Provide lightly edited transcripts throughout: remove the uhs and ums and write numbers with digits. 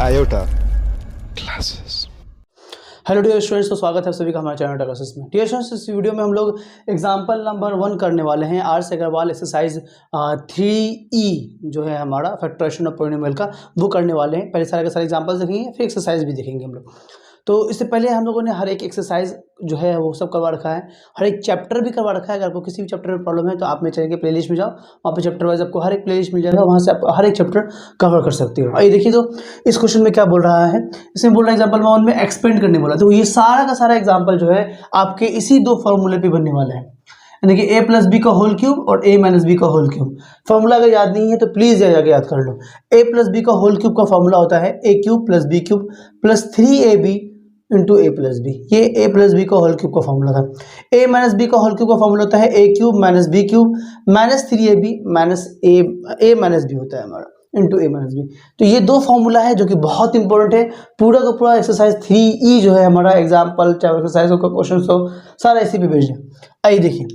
Iota classes. Hello dear students, तो स्वागत है सभी का हमारे चैनल क्लासेस में। डियर स्टूडेंट्स, इस वीडियो में हम लोग एग्जांपल नंबर 1 करने वाले हैं। आर से अग्रवाल एक्सरसाइज 3E जो है हमारा फैक्टराइजेशन ऑफ पॉलिनोमियल का, वो करने वाले हैं। पहले सारे के सारे एग्जांपल्स देखेंगे, फिर एक्सरसाइज भी देखेंगे हम लोग। तो इससे पहले हम लोगों ने हर एक एक्सरसाइज जो है वो सब करवा रखा है, हर एक चैप्टर भी करवा रखा है। अगर आपको किसी भी चैप्टर में प्रॉब्लम है तो आप मेरे चैनल के प्लेलिस्ट में जाओ, वहाँ पे चैप्टर वाइज आपको हर एक प्लेलिस्ट मिल जाएगा, वहाँ से आप हर एक चैप्टर कवर कर सकते हो। आइए देखिए, तो इस क्वेश्चन में क्या बोल रहा है। इसमें बोल रहा है एग्जाम्पल 1 में एक्सपेंड करने बोला, तो ये सारा का सारा एग्जाम्पल जो है आपके इसी दो फॉर्मूले पे बनने वाला है, यानी कि a प्लस बी का होल क्यूब और a माइनस बी का होल क्यूब। फॉर्मूला अगर याद नहीं है तो प्लीज जाके याद कर लो। a प्लस बी का होल क्यूब का फॉर्मूला होता है a cube plus B cube plus 3ab into A plus B. ये a प्लस बी का होल क्यूब का फॉर्मूला था। a माइनस बी का होल क्यूब का फॉर्मूला होता है a cube minus B cube minus 3ab minus a minus B होता है हमारा इंटू ए माइनस बी। तो ये दो फॉर्मूला है जो कि बहुत इंपॉर्टेंट है। पूरा का पूरा एक्सरसाइज 3E जो है हमारा एग्जाम्पल, चाहे एक्सरसाइज हो, क्वेश्चन हो, सारा इसी पे बेस्ड है। आइए देखिए,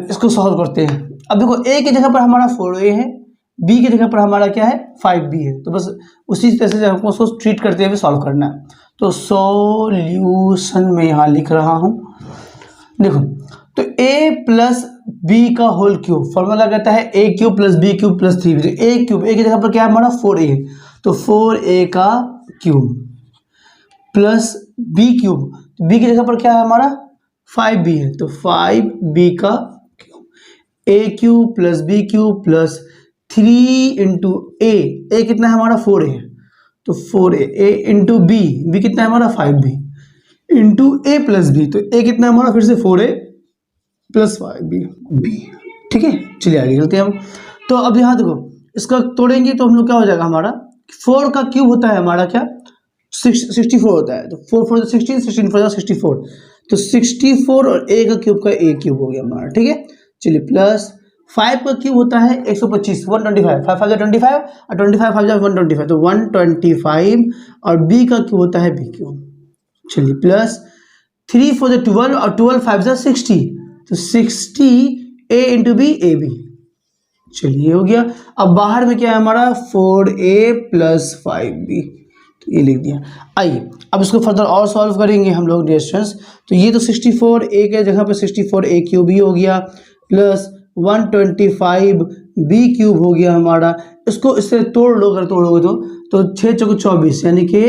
इसको सॉल्व करते हैं। अब देखो, a की जगह पर हमारा 4a है, b की जगह पर हमारा क्या है 5b है। तो बस उसी तरह से हमको उसको ट्रीट करते हुए सॉल्व करना है। तो सॉल्यूशन में यहाँ लिख रहा हूँ, देखो। तो a प्लस बी का होल क्यूब फॉर्मूला कहता है a cube plus B cube plus 3b। a cube, a की जगह पर क्या है हमारा 4a है, तो 4a का cube plus b cube, b की जगह पर क्या है हमारा 5b है, तो 5b का cube. a cube plus B cube plus 3 into a कितना है हमारा 4a है, तो 4a, a इंटू b कितना है हमारा 5b into a plus b, तो a कितना है हमारा फिर से 4a प्लस 5b। ठीक है, चलिए आगे चलते हैं हम। तो अब यहाँ देखो, इसका तोड़ेंगे तो हम लोग क्या हो जाएगा, हमारा 4 का क्यूब होता है हमारा क्या 64 होता है, तो 4 4 16, 16 4 64, तो 64 और a का क्यूब का a क्यूब हो गया हमारा। ठीक है, चलिए प्लस 5 का क्यूब होता है 125, 125, 5 5 25 और 25 5 125, तो 125 और b का क्यूब होता है b क्यूब। चलिए प्लस 3 4 12 और 12 5 60, तो 60 a into B A B. चलिए हो गया। अब बाहर में क्या है हमारा 4a प्लस 5b, तो ये लिख दिया। आइए अब इसको फर्दर और सॉल्व करेंगे हम लोग डियर स्टूडेंट्स। तो ये तो 64 a के जगह पे 64 a क्यूब ही हो गया, प्लस 125 b क्यूब हो गया हमारा। इसको इससे तोड़ लो, अगर तोड़ोगे तो 6 चौको 24, यानी कि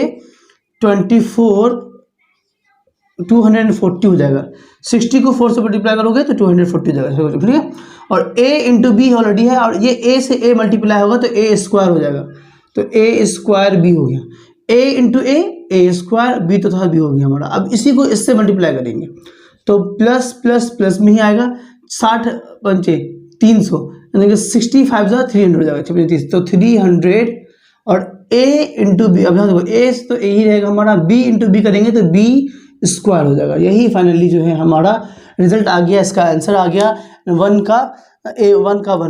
24 240 हो जाएगा। 60 को 4 से मल्टीप्लाई करोगे तो 240 हो जाएगा। ठीक है, और a इंटू बी ऑलरेडी है, और ये a से a मल्टीप्लाई होगा तो a स्क्वायर हो जाएगा, तो a स्क्वायर b हो गया। a into a square, b तो था b हो गया हमारा। अब इसी को इससे मल्टीप्लाई करेंगे तो प्लस प्लस प्लस में ही आएगा, 60 पंचे 300, यानी कि 65 300 हो जाएगा, 36, तो 300 और a इंटू बी। अब यहाँ देखो a तो a ही रहेगा हमारा, b इंटू बी करेंगे तो b स्क्वायर हो जाएगा। यही फाइनली जो है हमारा रिजल्ट आ गया, इसका आंसर आ गया 1 का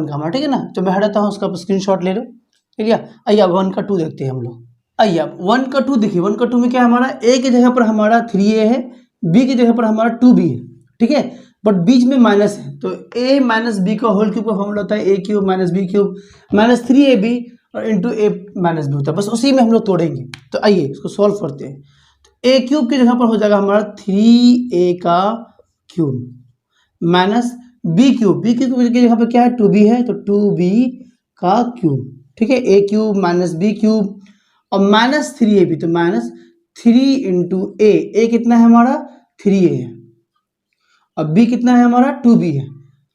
हमारा। ठीक है ना, तो मैं हटाता हूँ, उसका स्क्रीनशॉट ले लो। ठीक है, आइए अब 1 का 2 देखते हैं हम लोग। आइए अब 1 का 2 देखिए। 1 का 2 में क्या है हमारा, a की जगह पर हमारा 3a है, b की जगह पर हमारा 2b है। ठीक है, बट बीच में माइनस है, तो a माइनस बी का होल क्यूब का फॉर्मूला होता है a cube minus B cube minus 3ab और इंटू a माइनस बी होता है। बस उसी में हम लोग तोड़ेंगे। तो आइए इसको सॉल्व करते हैं। तो a क्यूब की जगह पर हो जाएगा हमारा 3a का cube minus b cube, b की जगह पर क्या है 2b है, तो 2b का क्यूब। ठीक है, a cube minus B cube और माइनस 3ab, तो माइनस 3 इंटू a कितना है हमारा 3a है, अब b कितना है हमारा 2b है,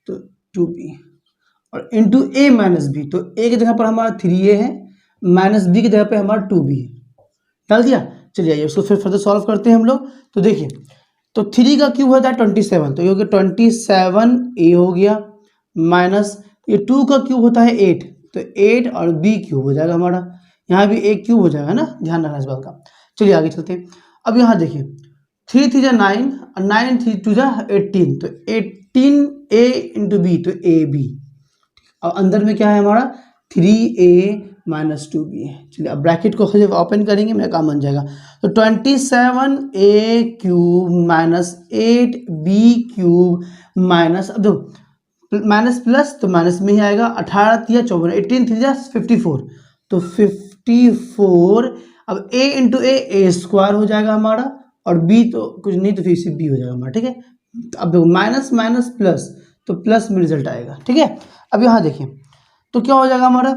तो 2b और इंटू a माइनस बी, तो a की जगह पर हमारा 3a है, माइनस b की जगह पर हमारा 2b है। डाल दिया। चलिए आइए उसको फिर फर्दर सॉल्व करते हैं हम लोग। तो देखिए, तो 3 का क्यूब होता है 27, तो ये हो गया 27a हो गया, माइनस ये 2 का क्यूब होता है 8, तो 8 और b क्यूब हो जाएगा हमारा। यहाँ भी a क्यूब हो जाएगा ना, ध्यान रखना इस बात का। चलिए आगे चलते हैं। अब यहाँ देखिए 3 3 जा 9 और 9 3 2 जा 18, तो 18a इंटू बी, तो ab, और अंदर में क्या है हमारा 3a माइनस 2b है। चलिए अब ब्रैकेट को जब ओपन करेंगे मेरा काम बन जाएगा, तो 27a cube minus 8b cube minus, अब देखो माइनस प्लस तो माइनस में ही आएगा, 18 3 54, 18 3 54, तो 64। अब a इंटू ए स्क्वायर हो जाएगा हमारा, और b तो कुछ नहीं तो फिर से b हो जाएगा हमारा, ठीक है। अब देखो माइनस माइनस प्लस, तो प्लस में रिजल्ट आएगा, ठीक है। अब यहाँ देखिए तो क्या हो जाएगा हमारा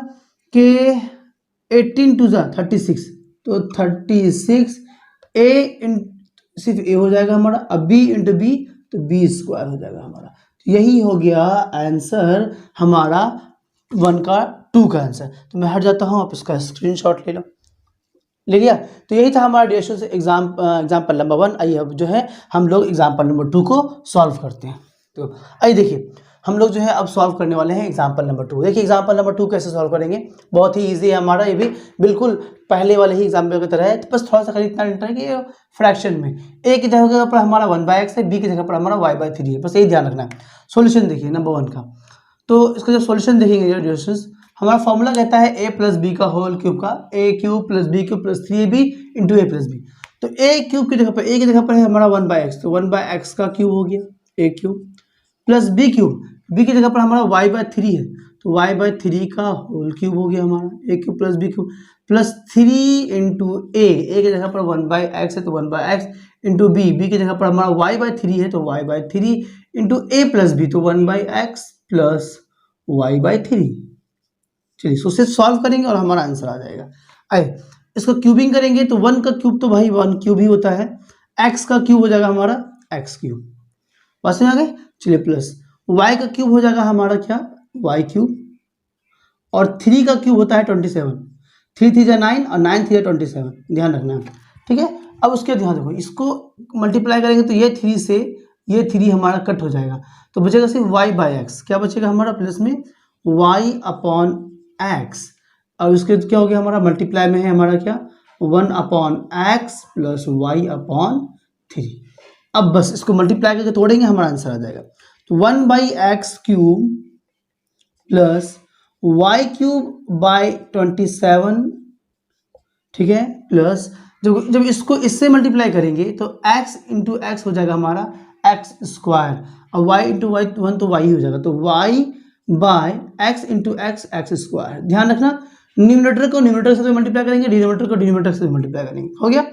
कि 18 टू 36, तो 36 a सिर्फ a हो जाएगा हमारा, अब b इंटू बी तो b स्क्वायर हो जाएगा हमारा। तो यही हो गया आंसर हमारा 1 का 2 का आंसर। तो मैं हट जाता हूँ, आप इसका स्क्रीनशॉट ले लिया। तो यही था हमारा डिएशन से एग्जाम्पल नंबर 1। आइए अब जो है हम लोग एग्जाम्पल नंबर 2 को सॉल्व करते हैं। तो आइए देखिए हम लोग जो है अब सॉल्व करने वाले हैं एग्जाम्पल नंबर 2। देखिए एग्जाम्पल नंबर 2 कैसे सॉल्व करेंगे, बहुत ही इजी है हमारा, ये भी बिल्कुल पहले वाले ही एग्जाम्पल की तरह है। तो बस थोड़ा सा खाली इतना इंटर है कि फ्रैक्शन में a की जगह पर हमारा 1/x है, b की जगह पर हमारा y/3 है, बस यही ध्यान रखना है। सोल्यूशन देखिए नंबर 1 का, तो इसका जब सोल्यूशन देखेंगे डिएशन, हमारा फॉर्मूला कहता है a प्लस बी का होल क्यूब का, a cube plus B cube plus 3ab into a plus B. तो a क्यूब की जगह पर a की जगह पर है हमारा 1/x, तो 1/x का क्यूब हो गया a cube, plus b cube, b की जगह पर हमारा y/3 है, तो y/3 का होल क्यूब हो गया हमारा a cube plus b cube, plus 3 into a की जगह पर 1/x है तो 1/x इंटू b की जगह पर हमारा y/3 है तो y/3 into a plus b, तो 1/x प्लस y/3। चलिए इसको सिर्फ सॉल्व करेंगे और हमारा आंसर आ जाएगा। आइए इसको क्यूबिंग करेंगे तो 1 का क्यूब तो भाई 1 क्यूब ही होता है, x का क्यूब हो जाएगा हमारा x क्यूब, बस में आ गए। चलिए प्लस y का क्यूब हो जाएगा हमारा क्या y क्यूब, और 3 का क्यूब होता है 27, 3 3 जा 9 और 9 3 जा 27, ध्यान रखना है, ठीक है। अब उसके ध्यान देखो, इसको मल्टीप्लाई करेंगे तो ये 3 से ये 3 हमारा कट हो जाएगा, तो बचेगा सिर्फ y/x, क्या बचेगा हमारा प्लस में y/x, और उसके क्या हो गया हमारा मल्टीप्लाई में है हमारा क्या 1/x प्लस y/3। अब बस इसको मल्टीप्लाई करके तोड़ेंगे हमारा आंसर आ जाएगा। तो 1/x cube plus y cube by 27, ठीक है, प्लस जब इसको इससे मल्टीप्लाई करेंगे तो x इंटू एक्स हो जाएगा हमारा x स्क्वायर, और y इंटू वाई 1 तो y ही हो जाएगा, तो y by x into X square. ध्यान रखना न्यूमरेटर को न्यूमरेटर से मल्टीप्लाई करेंगे, डिनोमिनेटर को डिनोमिनेटर से मल्टीप्लाई करेंगे, हो गया।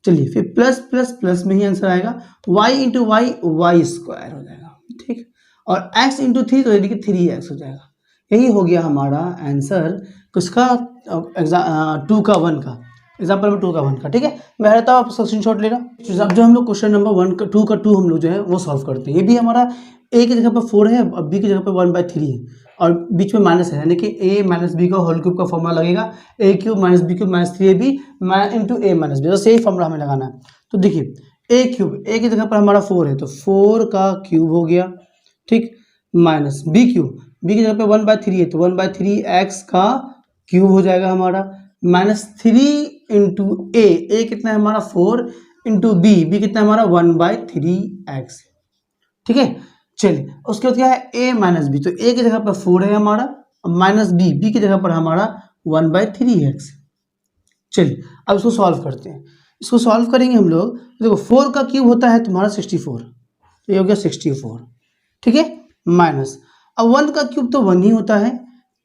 चलिए फिर प्लस प्लस प्लस में ही आंसर आएगा, y इंटू वाई स्क्वायर हो जाएगा, ठीक, और x इंटू 3 तो यानी कि 3x हो जाएगा। यही हो गया हमारा आंसर किसका 2 का 1 का, एग्जाम्पल नंबर 2 का 1 का, ठीक है। मैं रहता हूँ आप स्क्रीनशॉट लेना। अब जो हम लोग क्वेश्चन नंबर 1 का 2 का 2 हम लोग जो है वो सॉल्व करते हैं। ये भी हमारा a की जगह पर 4 है और b की जगह पर 1/3 है, और बीच में माइनस है, यानी कि a माइनस बी का होल क्यूब का फॉर्मूला लगेगा, a cube minus B cube minus 3ab into a minus B, बस यही फॉर्मूला हमें लगाना है। तो देखिए a क्यूब a की जगह पर हमारा 4 है तो 4 का क्यूब हो गया, ठीक, माइनस b क्यूब b की जगह पर 1/3 है तो 1/3x का क्यूब हो जाएगा हमारा, माइनस 3 इंटू a कितना है हमारा 4 इंटू b कितना है हमारा 1/3x, ठीक है। चलिए उसके बाद क्या है a माइनस बी, तो a की जगह पर 4 है हमारा, माइनस b की जगह पर हमारा 1/3x। चलिए अब इसको सॉल्व करते हैं। इसको सॉल्व करेंगे हम लोग, देखो 4 का क्यूब होता है तुम्हारा 64, तो ये हो गया 64, ठीक है, माइनस अब 1 का क्यूब तो 1 ही होता है,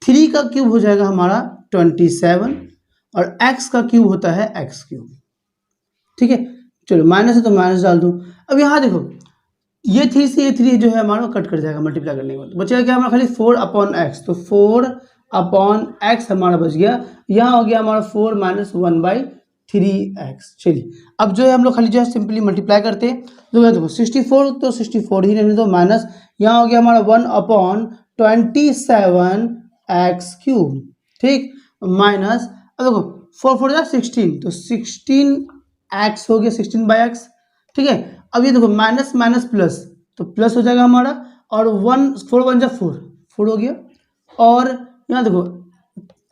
3 का क्यूब हो जाएगा हमारा 27, और x का क्यूब होता है x क्यूब, ठीक है। चलो माइनस है तो माइनस डाल दो। अब यहाँ देखो ये 3 से ये 3 जो है हमारा कट कर जाएगा मल्टीप्लाई करने के बाद, बचेगा क्या हमारा खाली 4/x, तो 4/x हमारा बच गया। यहाँ हो गया हमारा 4 माइनस 1/3x। चलिए अब जो है हम लोग खाली जो है सिंपली मल्टीप्लाई करते हैं, जो है देखो 64 तो 64 ही रहने दो, माइनस यहाँ हो गया हमारा 1/27x क्यूब, ठीक, माइनस अब देखो 4 4 जा 16, तो 16x हो गया 16/x, ठीक है। अब ये देखो माइनस माइनस प्लस, तो प्लस हो जाएगा हमारा, और 4 1 जा 4 हो गया, और यहाँ देखो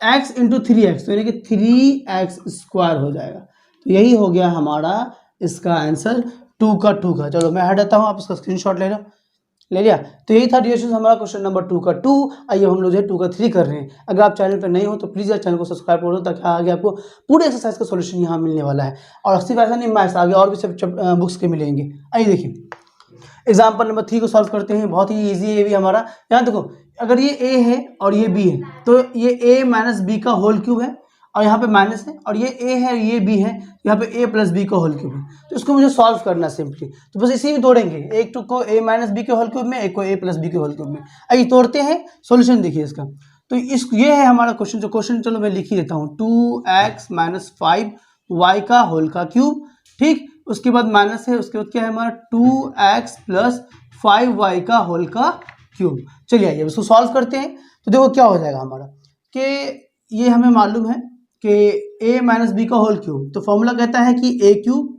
x इंटू 3x तो यानी कि 3x स्क्वायर हो जाएगा। तो यही हो गया हमारा इसका आंसर 2 का 2 का। चलो मैं हटा देता हूँ, आप इसका स्क्रीनशॉट ले लिया। तो यही था डिएशन हमारा क्वेश्चन नंबर 2 का 2। आइए हम लोग जो है 2 का 3 कर रहे हैं। अगर आप चैनल पर नहीं हो तो प्लीज़ यार चैनल को सब्सक्राइब कर दो, ताकि आगे आपको पूरे एक्सरसाइज का सॉल्यूशन यहाँ मिलने वाला है। और सिर्फ ऐसा नहीं, मैथ्स आगे और भी सब बुक्स के मिलेंगे। आइए देखिए एग्जाम्पल नंबर 3 को सॉल्व करते हैं, बहुत ही ईजी है ये भी हमारा। यहाँ देखो अगर ये a है और ये b है, तो ये a माइनस बी का होल क्यूब है, और यहाँ पे माइनस है, और ये ए है ये बी है, यहाँ पे ए प्लस बी का होल क्यूब है। तो इसको मुझे सॉल्व करना है सिंपली, तो बस इसी में तोड़ेंगे, एक टू को ए माइनस बी के होल क्यूब में, एक को ए प्लस बी के होल क्यूब में। आइए तोड़ते हैं, सॉल्यूशन देखिए इसका। तो इस ये है हमारा क्वेश्चन। जो क्वेश्चन चलो मैं लिख ही देता हूँ, 2x माइनस 5y का होल का क्यूब, ठीक। उसके बाद माइनस है, उसके बाद क्या है हमारा 2x प्लस 5y का होल का क्यूब। चलिए आइए इसको सॉल्व करते हैं। तो देखो क्या हो जाएगा हमारा कि ये हमें मालूम है कि a माइनस बी का होल क्यूब, तो फॉर्मूला कहता है कि a क्यूब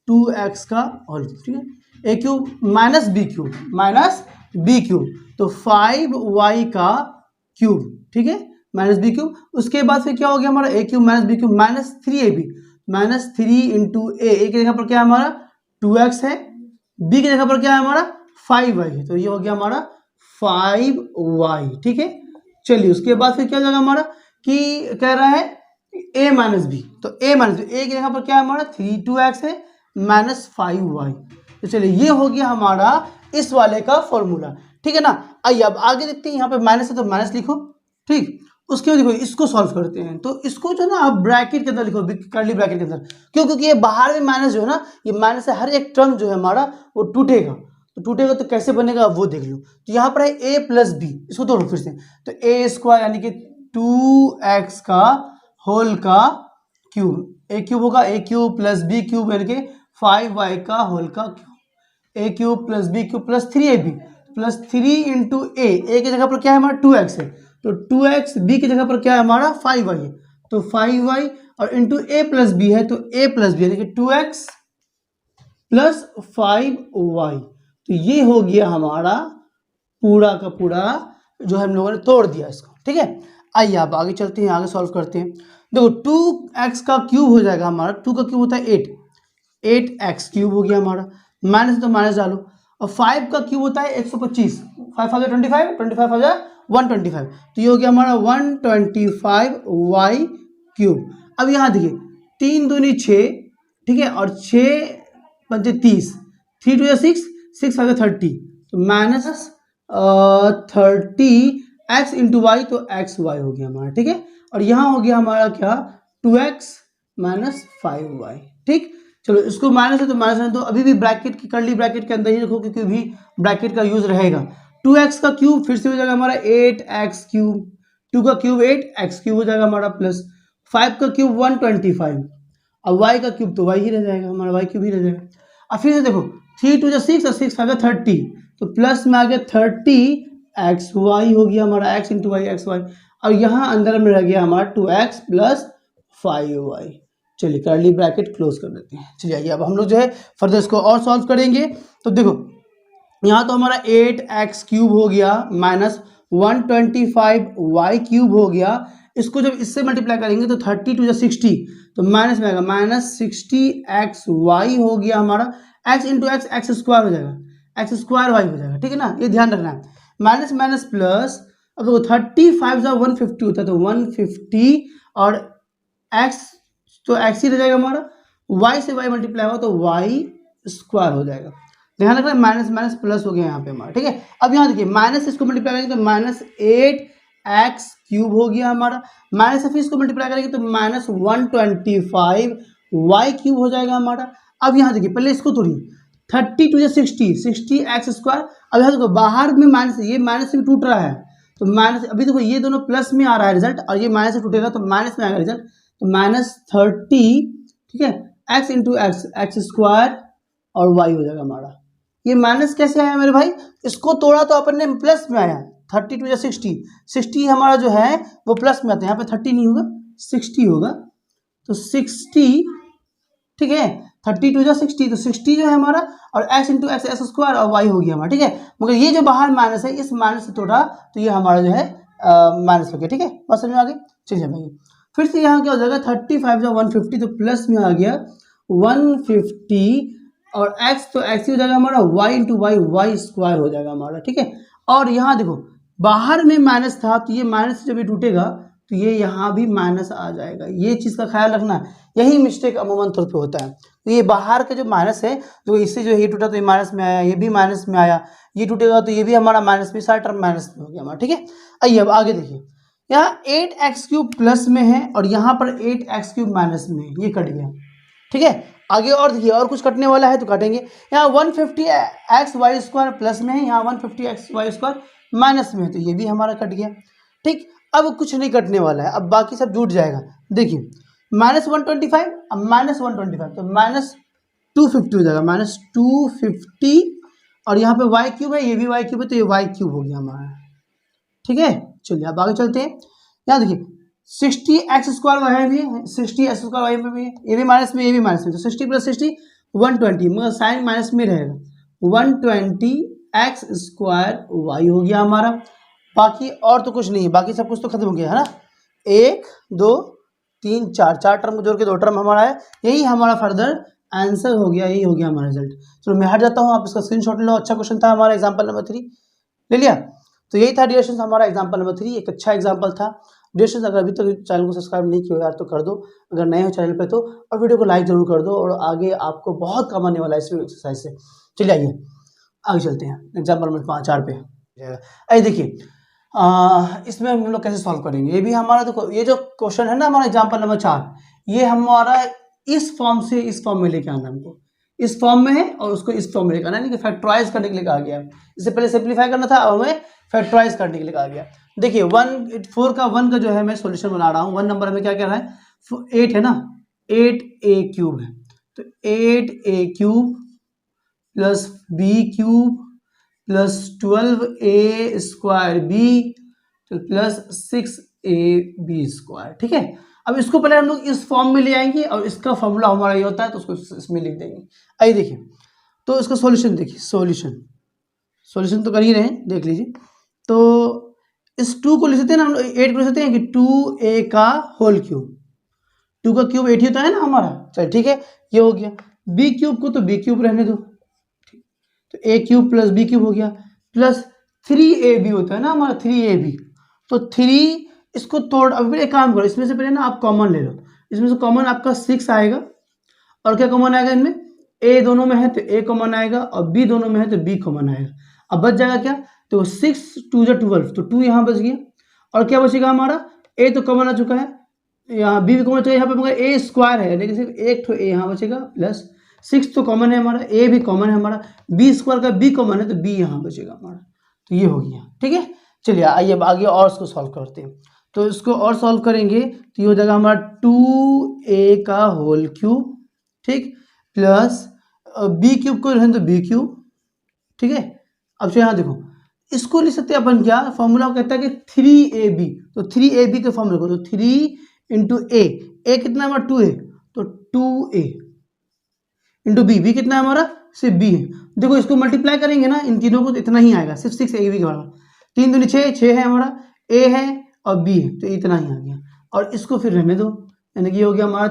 2x का होल क्यूब, ठीक है। a cube minus b cube, तो 5y का क्यूब, ठीक है, माइनस बी क्यूब। उसके बाद फिर क्या हो गया हमारा a cube minus B cube minus 3ab, minus 3 into a की जगह पर क्या है हमारा 2x है, b की जगह पर क्या है हमारा 5y है, तो ये हो गया हमारा 5y, ठीक है। चलिए उसके बाद फिर क्या हो जाएगा हमारा कि कह रहा है a माइनस बी, तो a माइनस बी, a की जगह पर क्या है हमारा 2x है माइनस 5y। तो चलिए ये हो गया हमारा इस वाले का फॉर्मूला, ठीक है ना। आइए अब आगे देखते हैं, यहाँ पे माइनस है तो माइनस लिखो, ठीक। उसके बाद देखो इसको सॉल्व करते हैं, तो इसको जो है ना आप ब्रैकेट के अंदर लिखो, कर्ली ब्रैकेट के अंदर। क्यों? क्योंकि ये बाहर में माइनस जो है ना, ये माइनस से हर एक टर्म जो है हमारा वो टूटेगा, तो टूटेगा तो कैसे बनेगा वो देख लो। तो यहाँ पर है a प्लस बी, इसको तोड़ो फिर से, तो a स्क्वायर यानी कि 2x का होल का क्यूब, a क्यूब होगा a cube plus b cube यानी कि 5y का होल का cube, a cube plus b cube plus 3ab plus 3 into a की जगह पर क्या है हमारा 2x है, तो 2x, b की जगह पर क्या है हमारा 5y है, तो 5y और इंटू a प्लस b है, तो a प्लस बी यानी कि 2x प्लस 5y। तो ये हो गया हमारा पूरा का पूरा जो हम लोगों ने तोड़ दिया इसको, ठीक है। आइए आप आगे चलते हैं, आगे सॉल्व करते हैं। देखो 2x का क्यूब हो जाएगा हमारा, 2 का क्यूब होता है 8, 8x क्यूब हो गया हमारा, माइनस तो माइनस डालो, और 5 का क्यूब होता है 125, 5 5 25, 25 5 125, तो ये हो गया हमारा 125y क्यूब। अब यहाँ देखिए 3 दूनी 6, ठीक है, और 6 पंचे 30, 3 2 6, 6 5 30, तो माइनस 30x इंटू वाई, तो एक्स वाई हो गया हमारा, ठीक है। और यहाँ हो गया हमारा क्या 2x माइनस 5y, ठीक। चलो इसको माइनस है तो माइनस है, तो अभी भी ब्रैकेट की कर्ली ब्रैकेट के अंदर ही रखो, क्योंकि भी ब्रैकेट का यूज रहेगा। 2x का क्यूब फिर से हो जाएगा हमारा 8x क्यूब, 2 का क्यूब 8x क्यूब हो जाएगा हमारा, प्लस 5 का क्यूब 125, और y का क्यूब तो y ही रह जाएगा हमारा, y क्यूब ही रह जाएगा। अब फिर से देखो 3 2 6 और 6 5 30, तो प्लस में आ गया 30xy हो गया हमारा, x into Y X Y, और यहाँ अंदर में रह गया हमारा 2x प्लस 5y। चलिए कर्ली ब्रैकेट क्लोज कर देते हैं। चलिए आइए अब हम लोग जो है फर्दर इसको और सॉल्व करेंगे। तो देखो यहाँ तो हमारा 8x क्यूब हो गया माइनस 125y क्यूब हो गया, इसको जब इससे मल्टीप्लाई करेंगे तो 30 2 60, तो माइनस में आएगा माइनस 60xy हो गया हमारा, x into x x square हो जाएगा, एक्स स्क्वायर वाई हो जाएगा, ठीक है ना, ये ध्यान रखना है। माइनस माइनस प्लस, अब देखो 35 150 होता है, तो 150 और x तो x ही रह जाएगा हमारा, y से y मल्टीप्लाई हुआ तो y स्क्वायर हो जाएगा। ध्यान रखना माइनस माइनस प्लस हो गया यहाँ पे हमारा, ठीक है। अब यहाँ देखिए माइनस इसको मल्टीप्लाई करेंगे तो माइनस 8x क्यूब हो गया हमारा, माइनस से इसको मल्टीप्लाई करेंगे तो माइनस 125y क्यूब हो जाएगा हमारा। अब यहाँ देखिए पहले इसको तोड़िए, 30 2 60, 60x स्क्वायर। अब यहाँ देखो बाहर में माइनस, ये माइनस से भी टूट रहा है, तो माइनस, अभी देखो ये दोनों प्लस में आ रहा है रिजल्ट, और ये माइनस से टूटेगा तो माइनस में आएगा रिजल्ट, तो माइनस 30, ठीक है, x into x x square और y हो जाएगा हमारा। ये माइनस कैसे आया मेरे भाई, इसको तोड़ा तो अपन ने प्लस में आया, 30 2 60, 60 हमारा जो है वो प्लस में आता है, यहाँ पे 30 नहीं होगा 60 होगा, तो 60, ठीक है, 30 2 60, तो 60 जो है हमारा, और x into x x square और y हो गया हमारा, ठीक है। मगर ये जो बाहर माइनस है, इस माइनस से तोड़ा तो ये हमारा जो है माइनस हो गया, ठीक है, बात समझ में आ गई। चलिए भाई फिर से यहाँ क्या हो जाएगा 35 150, तो प्लस में आ गया 150, और x तो x ही हो जाएगा हमारा, y into Y Y square हो जाएगा हमारा, ठीक है। और यहाँ देखो बाहर में माइनस था, तो ये माइनस जब ये टूटेगा तो ये यहाँ भी माइनस आ जाएगा, ये चीज़ का ख्याल रखना है, यही मिस्टेक अमूमन तौर पे होता है। तो ये बाहर का जो माइनस है, जो इससे जो ये टूटा तो ये माइनस में आया, ये भी माइनस में आया, ये टूटेगा तो ये भी हमारा माइनस में, सारा टर्म माइनस में हो गया हमारा, ठीक है। आइए अब आगे देखिए, यहाँ 8x³ प्लस में है और यहाँ पर 8x³ माइनस में है, ये कट गया। ठीक है, आगे और देखिए और कुछ कटने वाला है तो काटेंगे। यहाँ 150xy² प्लस में है, यहाँ 150xy² माइनस में है, तो ये भी हमारा कट गया। ठीक, अब कुछ नहीं कटने वाला है, अब बाकी सब जुट जाएगा। देखिए -125, अब -125 तो -250 हो जाएगा, -250 और यहाँ पे y³ है, ये भी y³ है, तो ये y³ हो गया हमारा। ठीक है, चलिए अब आगे चलते हैं। यहाँ देखिए 60x² वहाँ भी है, 60x² वहीं पे भी है, ये भी माइनस में, ये भी माइनस में, तो 60 + 60 120, मगर साइन माइनस में रहेगा, 120x² y हो गया हमारा। बाकी और तो कुछ नहीं है, बाकी सब कुछ तो खत्म हो गया है ना। 1 2 3 4 टर्म को जोड़ के 2 टर्म हमारा है, यही हमारा फर्दर आंसर हो गया, यही हो गया हमारा रिजल्ट। चलो मैं हट जाता हूँ, आप इसका स्क्रीनशॉट ले लो। अच्छा क्वेश्चन था हमारा एग्जाम्पल नंबर 3, ले लिया। तो यही था डियर स्टूडेंट्स हमारा एग्जाम्पल नंबर 3, एक अच्छा एग्जाम्पल था। डियर स्टूडेंट्स अगर अभी तक तो चैनल को सब्सक्राइब नहीं किया यार तो कर दो, अगर नए हो चैनल पे तो, और वीडियो को लाइक जरूर कर दो, और आगे आपको बहुत काम आने वाला है इस एक्सरसाइज से। चलिए आइए आगे चलते हैं एग्जाम्पल नंबर 4 पे। अरे देखिए इसमें हम लोग कैसे सॉल्व करेंगे, ये भी हमारा देखो, ये जो क्वेश्चन है ना हमारा एग्जाम्पल नंबर 4, ये हमारा इस फॉर्म से इस फॉर्म में लेके आना, हमको इस फॉर्म में है और उसको इस फॉर्म में लेकर आना, यानी कि फैक्टराइज करने के लिए कहा गया है। इससे पहले सिंप्लीफाई करना था, अब हमें फैक्टराइज करने के लिए कहा गया। देखिए 4 का जो है मैं सॉल्यूशन बना रहा हूँ। 1 नंबर हमें क्या कह रहा है, 8 है ना, 8a³ है, तो 8a³ plus b³ plus 12a² plus 6ab²। ठीक है, अब इसको पहले हम लोग इस फॉर्म में ले आएंगे और इसका फॉर्मूला हमारा ये होता है, तो उसको इसमें लिख देंगे। आइए देखिए, तो इसका सॉल्यूशन देखिए, सॉल्यूशन तो कर ही रहे हैं, देख लीजिए। तो इस 2 को लिख सकते हैं ना हम लोग, 8 को लिख सकते हैं कि 2a का होल क्यूब, 2 का क्यूब 8 ही होता है ना हमारा। चल ठीक है, ये हो गया। b³ को तो b³ रहने दो, तो a³ प्लस b³ हो गया, प्लस 3ab होता है ना हमारा, 3ab, तो 3 इसको तोड़, अब एक काम करो, इसमें से पहले ना आप कॉमन ले लो, इसमें से कॉमन आपका 6 आएगा, और क्या कॉमन आएगा इनमें, a दोनों में है तो a कॉमन आएगा, और b दोनों में है तो b कॉमन आएगा। अब बच जाएगा क्या, तो 6 2 जा 12, तो 2 यहाँ बच गया, और क्या बचेगा हमारा, a तो कॉमन आ चुका है, यहाँ b भी कॉमन आ चुका है, यहाँ पे मगर a² है, लेकिन सिर्फ एक तो a यहाँ बचेगा, प्लस 6 तो कॉमन है हमारा, a भी कॉमन है हमारा, b² का b कॉमन है, तो b यहाँ बचेगा हमारा, तो ये हो गया। ठीक है, चलिए आइए अब आगे और इसको सॉल्व करते हैं। तो इसको और सॉल्व करेंगे तो ये हो जाएगा हमारा 2a का होल क्यूब, ठीक, प्लस b³ को रहें तो b³। ठीक है, अब यहाँ देखो, इसको लिख सकते हैं अपन क्या, फॉर्मूला कहता है कि 3ab, तो 3ab के फॉर्मूला को, तो 3 × a कितना हमारा 2a, तो 2a इंटू b कितना है हमारा, सिर्फ b है। देखो इसको मल्टीप्लाई करेंगे ना इन तीनों को तो इतना ही आएगा, सिर्फ 6ab के बराबर, 3 दूनी 6 है हमारा, a है और b है, तो इतना ही आ गया। और इसको फिर रहने दो, यानी कि ये हो गया हमारा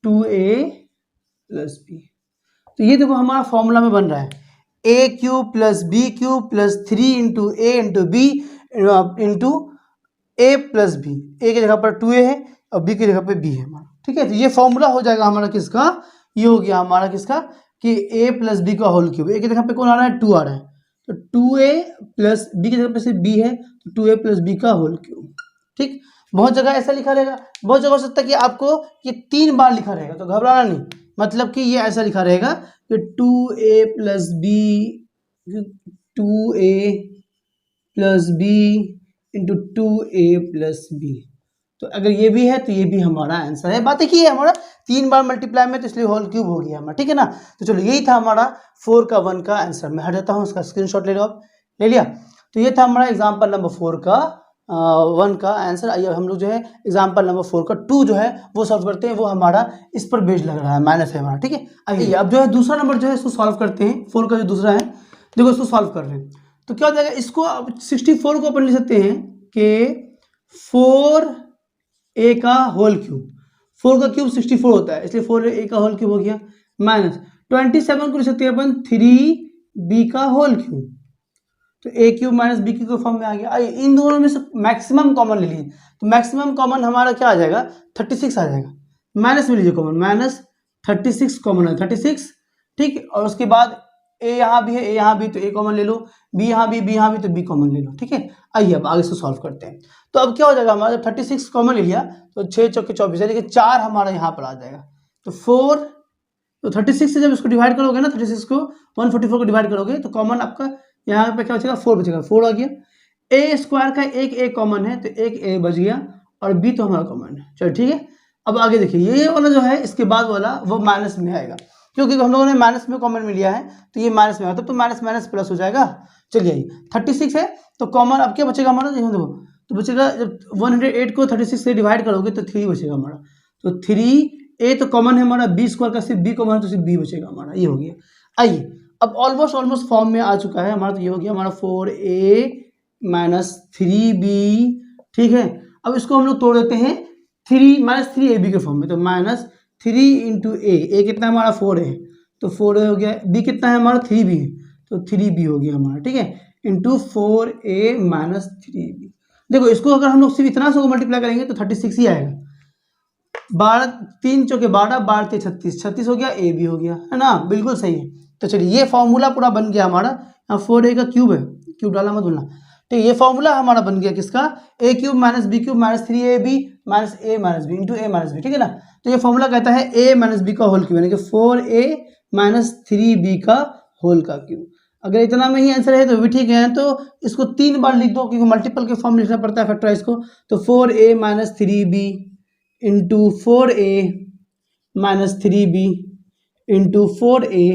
2a प्लस b। तो ये देखो हमारा फॉर्मूला में बन रहा है, a³ plus b³ plus 3 × a × b into a plus b, a की जगह पर 2a है और b की जगह पर b है हमारा। ठीक है, तो ये फॉर्मूला हो जाएगा हमारा किसका, ये हो गया हमारा किसका, कि a प्लस b का होल क्यूब, a की जगह पे कौन आ रहा है, 2 आ रहा है, तो 2a प्लस b की जगह पे सिर्फ b है, तो 2a प्लस b का होल क्यूब। ठीक, बहुत जगह ऐसा लिखा रहेगा, बहुत जगह हो सकता है कि आपको ये 3 बार लिखा रहेगा, तो घबराना नहीं, मतलब कि ये ऐसा लिखा रहेगा कि 2a plus b, 2a plus b into 2a plus b। तो अगर ये भी है तो ये भी हमारा आंसर है। बात देखिए हमारा 3 बार मल्टीप्लाई में, तो इसलिए होल क्यूब हो गया हमारा। ठीक है ना, तो चलो यही था हमारा 4 का 1 का आंसर। मैं हट जाता हूँ, उसका स्क्रीनशॉट ले लो आप, ले लिया। तो ये था हमारा एग्जाम्पल नंबर 4 का 1 का आंसर। आइए हम लोग जो है एग्जाम्पल नंबर 4 का 2 जो है वो सॉल्व करते हैं, वो हमारा इस पर बेस्ड लग रहा है, माइनस है हमारा। ठीक है, आइए अब जो है दूसरा नंबर जो है इसको सॉल्व करते हैं। 4 का जो दूसरा है, देखो इसको सॉल्व कर रहे हैं तो क्या हो जाएगा, इसको 64 को अपन लिख सकते हैं कि 4a का होल क्यूब, 4 का क्यूब 64 होता है, इसलिए 4a का होल क्यूब हो गया, माइनस 27 को लिख सकते हैं अपन 3b का होल क्यूब, तो a³ माइनस b के फॉर्म में आ गया। आइए इन दोनों में से मैक्सिमम कॉमन ले लीजिए, तो मैक्सिमम कॉमन हमारा क्या आ जाएगा, 36 आ जाएगा। माइनस में लीजिए कॉमन, माइनस 36 कॉमन है, 36। ठीक, और उसके बाद ए यहाँ भी है, ए यहाँ भी, तो ए कॉमन ले लो, बी यहाँ भी, बी यहाँ भी, तो बी कॉमन ले लो। ठीक है, आइए अब आगे से सॉल्व करते हैं। तो अब क्या हो जाएगा हमारा, जब 36 कॉमन ले लिया तो 6 चौके 24, यानी कि 4 हमारा यहाँ पर आ जाएगा। तो 4, तो 36 से जब इसको डिवाइड करोगे ना, 36 को 144 को डिवाइड करोगे तो कॉमन आपका यहाँ पे क्या बचेगा, 4 बचेगा, 4 आ गया। ए स्क्वायर का एक ए कॉमन है, तो एक ए बच गया, और बी तो हमारा कॉमन है। चलो ठीक है, अब आगे देखिए, ये वाला जो है इसके बाद वाला वो माइनस में आएगा, क्योंकि हम लोगों ने माइनस में कॉमन में लिया है, तो ये माइनस में आएगा, तो माइनस माइनस प्लस हो जाएगा। चलिए 36 है, तो कॉमन अब क्या बचेगा हमारा, देखो तो बचेगा, जब 108 को 36 से डिवाइड करोगे तो 3 बचेगा हमारा। तो 3 ए तो कॉमन है हमारा, बी स्क्वायर का सिर्फ बी कॉमन है, तो सिर्फ बी बचेगा हमारा, ये हो गया। आइए अब ऑलमोस्ट फॉर्म में आ चुका है हमारा, तो ये हो गया हमारा 4a माइनस 3b। ठीक है, अब इसको हम लोग तोड़ देते हैं 3 माइनस 3ab के फॉर्म में, तो माइनस 3 इंटू ए कितना है हमारा 4 है, तो 4 हो गया, बी कितना है हमारा 3b है, तो 3b हो गया हमारा। ठीक है, इंटू 4a माइनस 3b। देखो इसको अगर हम लोग सिर्फ इतना से मल्टीप्लाई करेंगे तो 36 ही आएगा। 12 3 चौके 12, 12 3 36, 36 हो गया, ए भी हो गया, है ना, बिल्कुल सही है। तो चलिए ये फॉर्मूला पूरा बन गया हमारा। यहाँ 4a का क्यूब है, क्यूब डाला मत भूलना। तो ये फॉर्मूला हमारा बन गया किसका, a cube minus B cube minus 3ab minus a minus b into a minus b. ठीक है ना, तो ये फॉर्मूला कहता है ए माइनस बी का होल क्यूब, यानी कि 4a माइनस 3b का होल का क्यूब। अगर इतना में ही आंसर है तो भी ठीक है, तो इसको 3 बार लिख दो, क्योंकि मल्टीपल के फॉर्म में लिखना पड़ता है फैक्टराइज को। तो 4a minus 3b into 4a minus 3b into 4a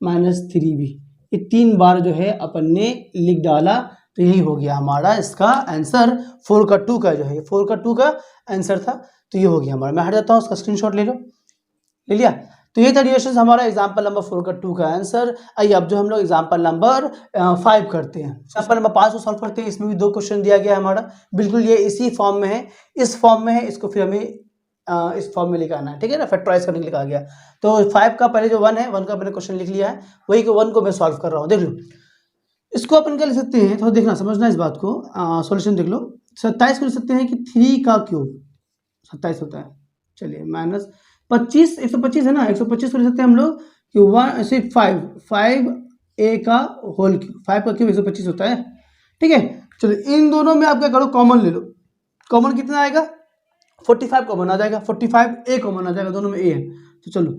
minus 3b, ये 3 बार जो है अपन ने लिख डाला, तो यही हो गया हमारा इसका आंसर। 4 का 2 का जो है, 4 का 2 का आंसर था, तो ये हो गया हमारा। मैं हट जाता हूँ, उसका स्क्रीनशॉट ले लो, ले लिया। तो ये था डिविएशन हमारा एग्जाम्पल नंबर 4 का 2 का आंसर। आइए अब जो हम लोग एग्जाम्पल नंबर 5 करते हैं, एग्जाम्पल नंबर 5 को सॉल्व करते हैं। इसमें भी 2 क्वेश्चन दिया गया है हमारा, बिल्कुल ये इसी फॉर्म में है, इस फॉर्म में है, इसको फिर हमें इस फॉर्म में लिखाना है। ठीक है ना, फैक्टराइज करने के लिए लिखा गया। तो 5 का पहले जो 1 है, 1 का मैंने क्वेश्चन लिख लिया है, वही को 1 को मैं सॉल्व कर रहा हूँ। देख लो इसको अपन क्या लिख सकते हैं, थोड़ा देखना समझना इस बात को, सॉल्यूशन देख लो। 27 को लिख सकते हैं कि 3 का क्यूब 27 होता है। चलिए माइनस 25, 125 है ना, 125 को लिख सकते हैं हम लोग कि 1 सिर्फ 5a का होल क्यूब, 5 का क्यूब 125 होता है। ठीक है, चलो इन दोनों में आप क्या करो, कॉमन ले लो। कॉमन कितना आएगा, 45 कॉमन आ जाएगा, 45a कॉमन आ जाएगा, दोनों में a है। तो चलो,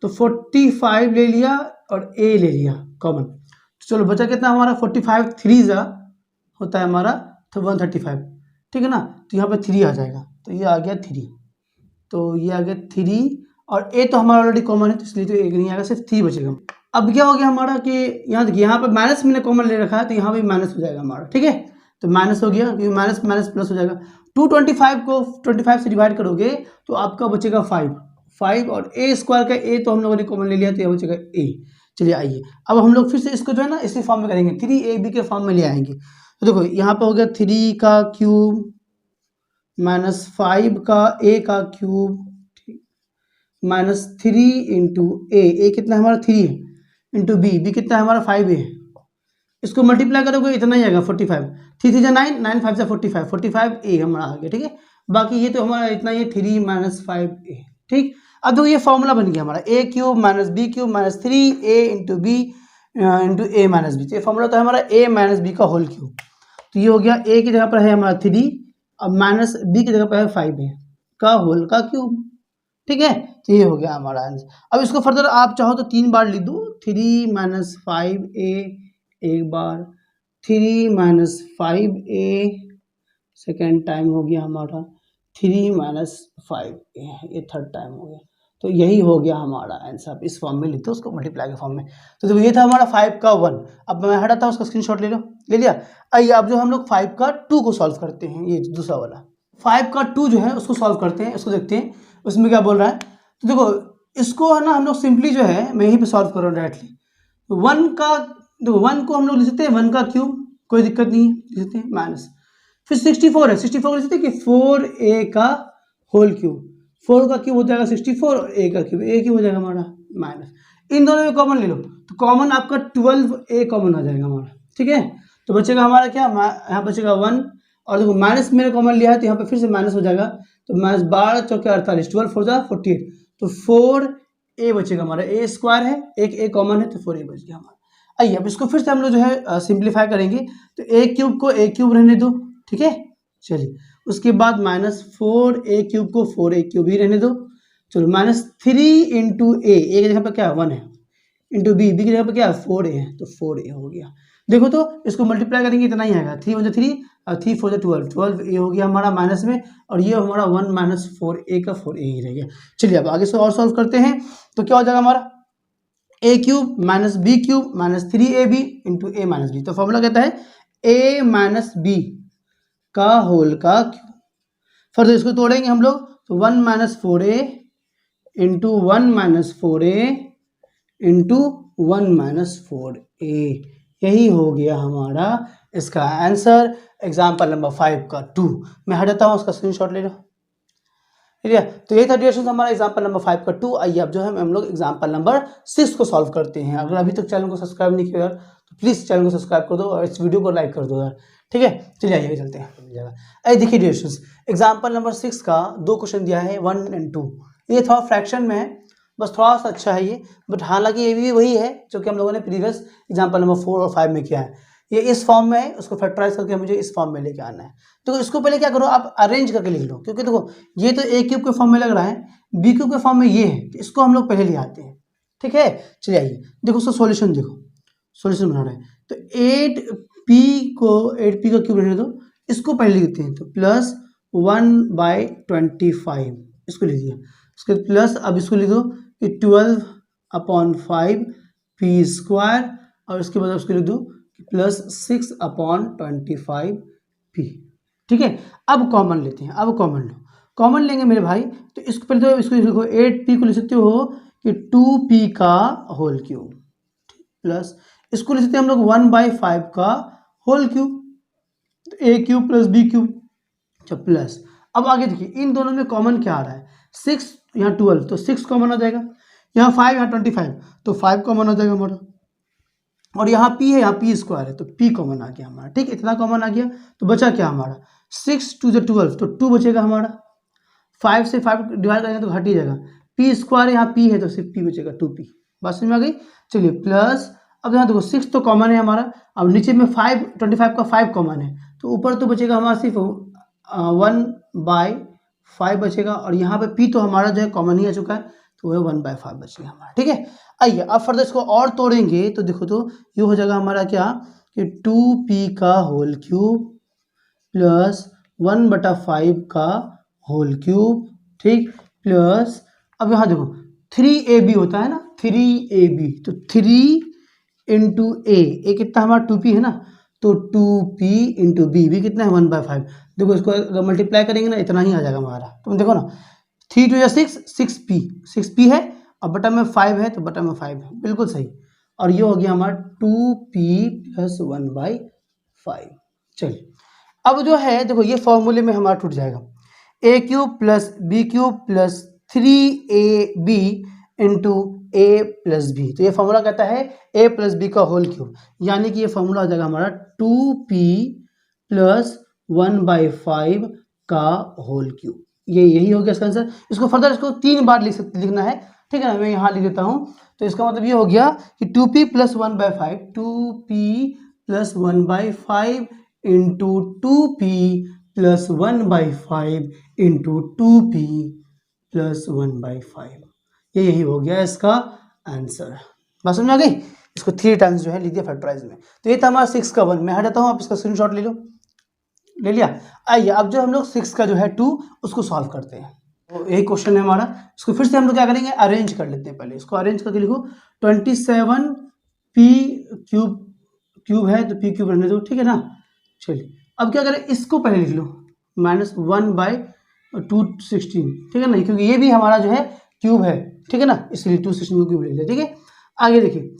तो 45 ले लिया और a ले लिया कॉमन, तो चलो बचा कितना हमारा, 45 3 जा होता है हमारा, तो 135। ठीक है ना, तो यहाँ पे 3 आ जाएगा, तो ये आ गया 3, तो ये आ गया 3, और a तो हमारा ऑलरेडी कॉमन है, तो इसलिए तो एक नहीं आएगा, सिर्फ 3 बचेगा। अब क्या हो गया हमारा कि यहाँ देखिए, यहाँ पे माइनस मैंने कॉमन ले रखा है, तो यहाँ पे माइनस हो जाएगा हमारा। ठीक है, तो माइनस हो गया, क्योंकि माइनस माइनस प्लस हो जाएगा। 225 को 25 से डिवाइड करोगे तो आपका बचेगा 5, और a स्क्वायर का a तो हम लोगों ने कॉमन ले लिया, तो यह बचेगा a। चलिए आइए अब हम लोग फिर से इसको जो है ना इसी फॉर्म में करेंगे, 3ab के फॉर्म में ले आएंगे। तो देखो यहाँ पे हो गया 3 का क्यूब माइनस 5 का a का क्यूब माइनस 3 इंटू a कितना है हमारा 3 है, इंटू b कितना है हमारा 5a है। इसको मल्टीप्लाई करोगे इतना ही आएगा 45, 3 3 9, 9 5 45, 45a हमारा आ गया। ठीक है, बाकी ये तो हमारा इतना ही 3 माइनस 5a। ठीक, अब देखो ये फॉर्मूला बन गया हमारा, a cube minus B cube minus 3a into B into a minus B. तो ये फॉर्मूला तो है हमारा a माइनस बी का होल क्यूब। तो ये हो गया, a की जगह पर है हमारा 3, अब माइनस b की जगह पर है 5a का होल का क्यूब। ठीक है, तो ये हो गया हमारा आंसर। अब इसको फर्दर आप चाहो तो 3 बार लिख दो, 3 माइनस 5a एक बार, 3 माइनस 5a सेकेंड टाइम हो गया हमारा, 3 माइनस 5a ये थर्ड टाइम हो गया। तो यही हो गया हमारा आंसर। इस फॉर्म में लिख दो उसको, मल्टीप्लाई के फॉर्म में। तो देखो ये था हमारा 5 का 1। अब मैं हटाता हूँ, उसका स्क्रीनशॉट ले लो, ले लिया। आइए अब जो हम लोग 5 का 2 को सॉल्व करते हैं, ये दूसरा वाला 5 का 2 जो है उसको सॉल्व करते हैं। इसको देखते हैं उसमें क्या बोल रहा है। तो देखो इसको है ना हम लोग सिंपली जो है मैं यहीं पे सॉल्व कर रहा हूँ डायरेक्टली। 1 का देखो 1 को हम लोग लिख सकते हैं 1 का क्यूब, कोई दिक्कत नहीं है, लिख सकते हैं माइनस। फिर 64 है, 64 को लिख सकते हैं कि 4a का होल क्यूब, 4 का क्यूब हो जाएगा 64 और a का क्यूब, a क्यूब हो जाएगा हमारा माइनस। इन दोनों में कॉमन ले लो, तो कॉमन आपका 12a कॉमन आ जाएगा हमारा। ठीक है, तो बचेगा हमारा क्या, यहाँ बचेगा 1, और देखो माइनस मैंने कॉमन लिया है तो यहाँ पे फिर से माइनस हो जाएगा। तो माइनस 12 चौके 48, 12 4 48, तो 4a बचेगा हमारा, a स्क्वायर है, एक a कॉमन है, तो 4a बच गया हमारा। आइए अब इसको फिर से हम लोग जो है सिंप्लीफाई करेंगे, तो ए क्यूब को ए क्यूब रहने दो, ठीक है। चलिए उसके बाद -4a³ को 4a³ ही रहने दो। चलो -3 इंटू ए की जगह पर क्या है 1 है, इंटू बी की जगह पर क्या है 4a है, तो 4a हो गया। देखो तो इसको मल्टीप्लाई करेंगे इतना ही आएगा, 3 × 3 और 3 × 4 = 12 ए हो गया हमारा माइनस में, और ये हमारा 1 - 4a का 4a ही रह गया। चलिए अब आगे से और सॉल्व करते हैं, तो क्या हो जाएगा हमारा a³ - b³ - 3ab into a - b। तो फॉर्मूला कहता है a - b का होल का क्यूब। फर्दर इसको तोड़ेंगे हम लोग, तो 1 - 4a into 1 - 4a into 1 - 4a, यही हो गया हमारा इसका आंसर एग्जाम्पल नंबर 5 का 2। मैं हट जाता हूँ, उसका स्क्रीनशॉट ले लो, ठीक है। तो यही था डिस्कशन हमारा एग्जाम्पल नंबर 5 का 2। आइए अब जो है हम लोग एग्जाम्पल नंबर 6 को सॉल्व करते हैं। अगर अभी तक चैनल को सब्सक्राइब नहीं किया यार, तो प्लीज़ चैनल को सब्सक्राइब कर दो और इस वीडियो को लाइक कर दो यार, ठीक है। चलिए आइए चलते हैं। अरे देखिए डिस्कशन एग्जाम्पल नंबर 6 का 2 क्वेश्चन दिया है 1 और 2। ये थोड़ा फ्रैक्शन में है, बस थोड़ा सा अच्छा है ये, बट हालांकि ये भी वही है जो कि हम लोगों ने प्रीवियस एग्जाम्पल नंबर 4 और 5 में किया है। ये इस फॉर्म में है, उसको फैक्टराइज करके मुझे इस फॉर्म में लेके आना है। तो इसको पहले क्या करो, आप अरेंज करके लिख लो, क्योंकि देखो ये तो a³ के फॉर्म में लग रहा है, b³ के फॉर्म में ये है, तो इसको हम लोग पहले ले आते हैं, ठीक है। चलिए आइए देखो उसका सॉल्यूशन, देखो सॉल्यूशन बना रहे हैं। तो 8p का क्यूब रहने दो, इसको पहले लिखते हैं, तो +1/25 इसको लिख दिया। उसके प्लस अब इसको लिख दो कि 12/5 p², और इसके बाद उसको लिख दो +6/25 p, ठीक है। अब कॉमन लेते हैं, अब कॉमन लो, कॉमन लेंगे मेरे भाई, तो इसको पहले तो इसको लिखो 8p को लिख सकते हो कि 2p का होल क्यूब, प्लस इसको लिख सकते हैं हम लोग 1/5 का होल क्यूब, तो a³ + b³, अच्छा प्लस। अब आगे देखिए इन दोनों में कॉमन क्या आ रहा है, 6 यहाँ 12, तो 6 कॉमन आ जाएगा, यहाँ 5 यहाँ 25, तो 5 कॉमन आ जाएगा हमारा, और यहाँ p है, यहाँ p² है, तो p कॉमन आ गया हमारा, ठीक। इतना कॉमन आ गया, तो बचा क्या हमारा 6 × 2 = 12, तो 2 बचेगा हमारा। 5 से 5 डिवाइड करेंगे तो घट ही जाएगा, p² यहाँ p है, तो सिर्फ p बचेगा 2p। बात समझ में आ गई। चलिए प्लस अब यहाँ देखो 6 तो कॉमन है हमारा, अब नीचे में 25 का 5 कॉमन है, तो ऊपर तो बचेगा हमारा सिर्फ 1/5 बचेगा, और यहाँ पे p तो हमारा जो है कॉमन ही आ चुका है, तो वह 1/5 बचेगा हमारा, ठीक है। आइए अब फर्दर इसको और तोड़ेंगे, तो देखो तो ये हो जाएगा हमारा क्या कि 2p का होल क्यूब प्लस 1/5 का होल क्यूब, ठीक, प्लस अब यहाँ देखो 3ab होता है ना, 3ab, तो 3 इंटू a कितना हमारा 2p है ना, तो 2p इंटू b भी कितना है 1/5। देखो इसको अगर मल्टीप्लाई करेंगे ना इतना ही आ जाएगा हमारा, तुम देखो ना 3 × 2 = 6, 6p है, और बटा में 5 है, तो बटा में 5 है, बिल्कुल सही। और ये हो गया हमारा 2p + 1/5। चलिए अब जो है देखो ये फॉर्मूले में हमारा टूट जाएगा, a³ + b³ + 3ab into a + b, तो ये फॉर्मूला कहता है a + b का होल क्यूब, यानी कि ये फॉर्मूला हो जाएगा हमारा 2p + 1/5 का होल क्यूब, ये यही हो गया इसका आंसर। इसको फर्दर इसको 3 बार लिखना है, ठीक है ना, मैं यहाँ लिख देता हूँ। तो इसका मतलब ये हो गया कि 2p + 1/5, 2p + 1/5 into 2p + 1/5 into 2p + 1/5, ये यही हो गया इसका आंसर। बात समझ आ गई। इसको 3 टाइम्स जो है लिख दिया फैक्टराइज में। तो ये था हमारा 6 का 1। मैं हट जाता हूँ, आप इसका स्क्रीनशॉट ले लो, ले लिया। आइए अब जो हम लोग 6 का जो है 2 उसको सॉल्व करते हैं। तो यही क्वेश्चन है हमारा, इसको फिर से हम लोग क्या करेंगे, अरेंज कर लेते हैं। पहले इसको अरेंज करके लिखो, 27p³ है, तो p³ रहने दो, ठीक है ना। चलिए अब क्या करें, इसको पहले लिख लो -1/216, ठीक है ना, क्योंकि ये भी हमारा जो है क्यूब है, ठीक है ना, इसलिए 216 को क्यूब ले लिया, ठीक है। आगे देखिए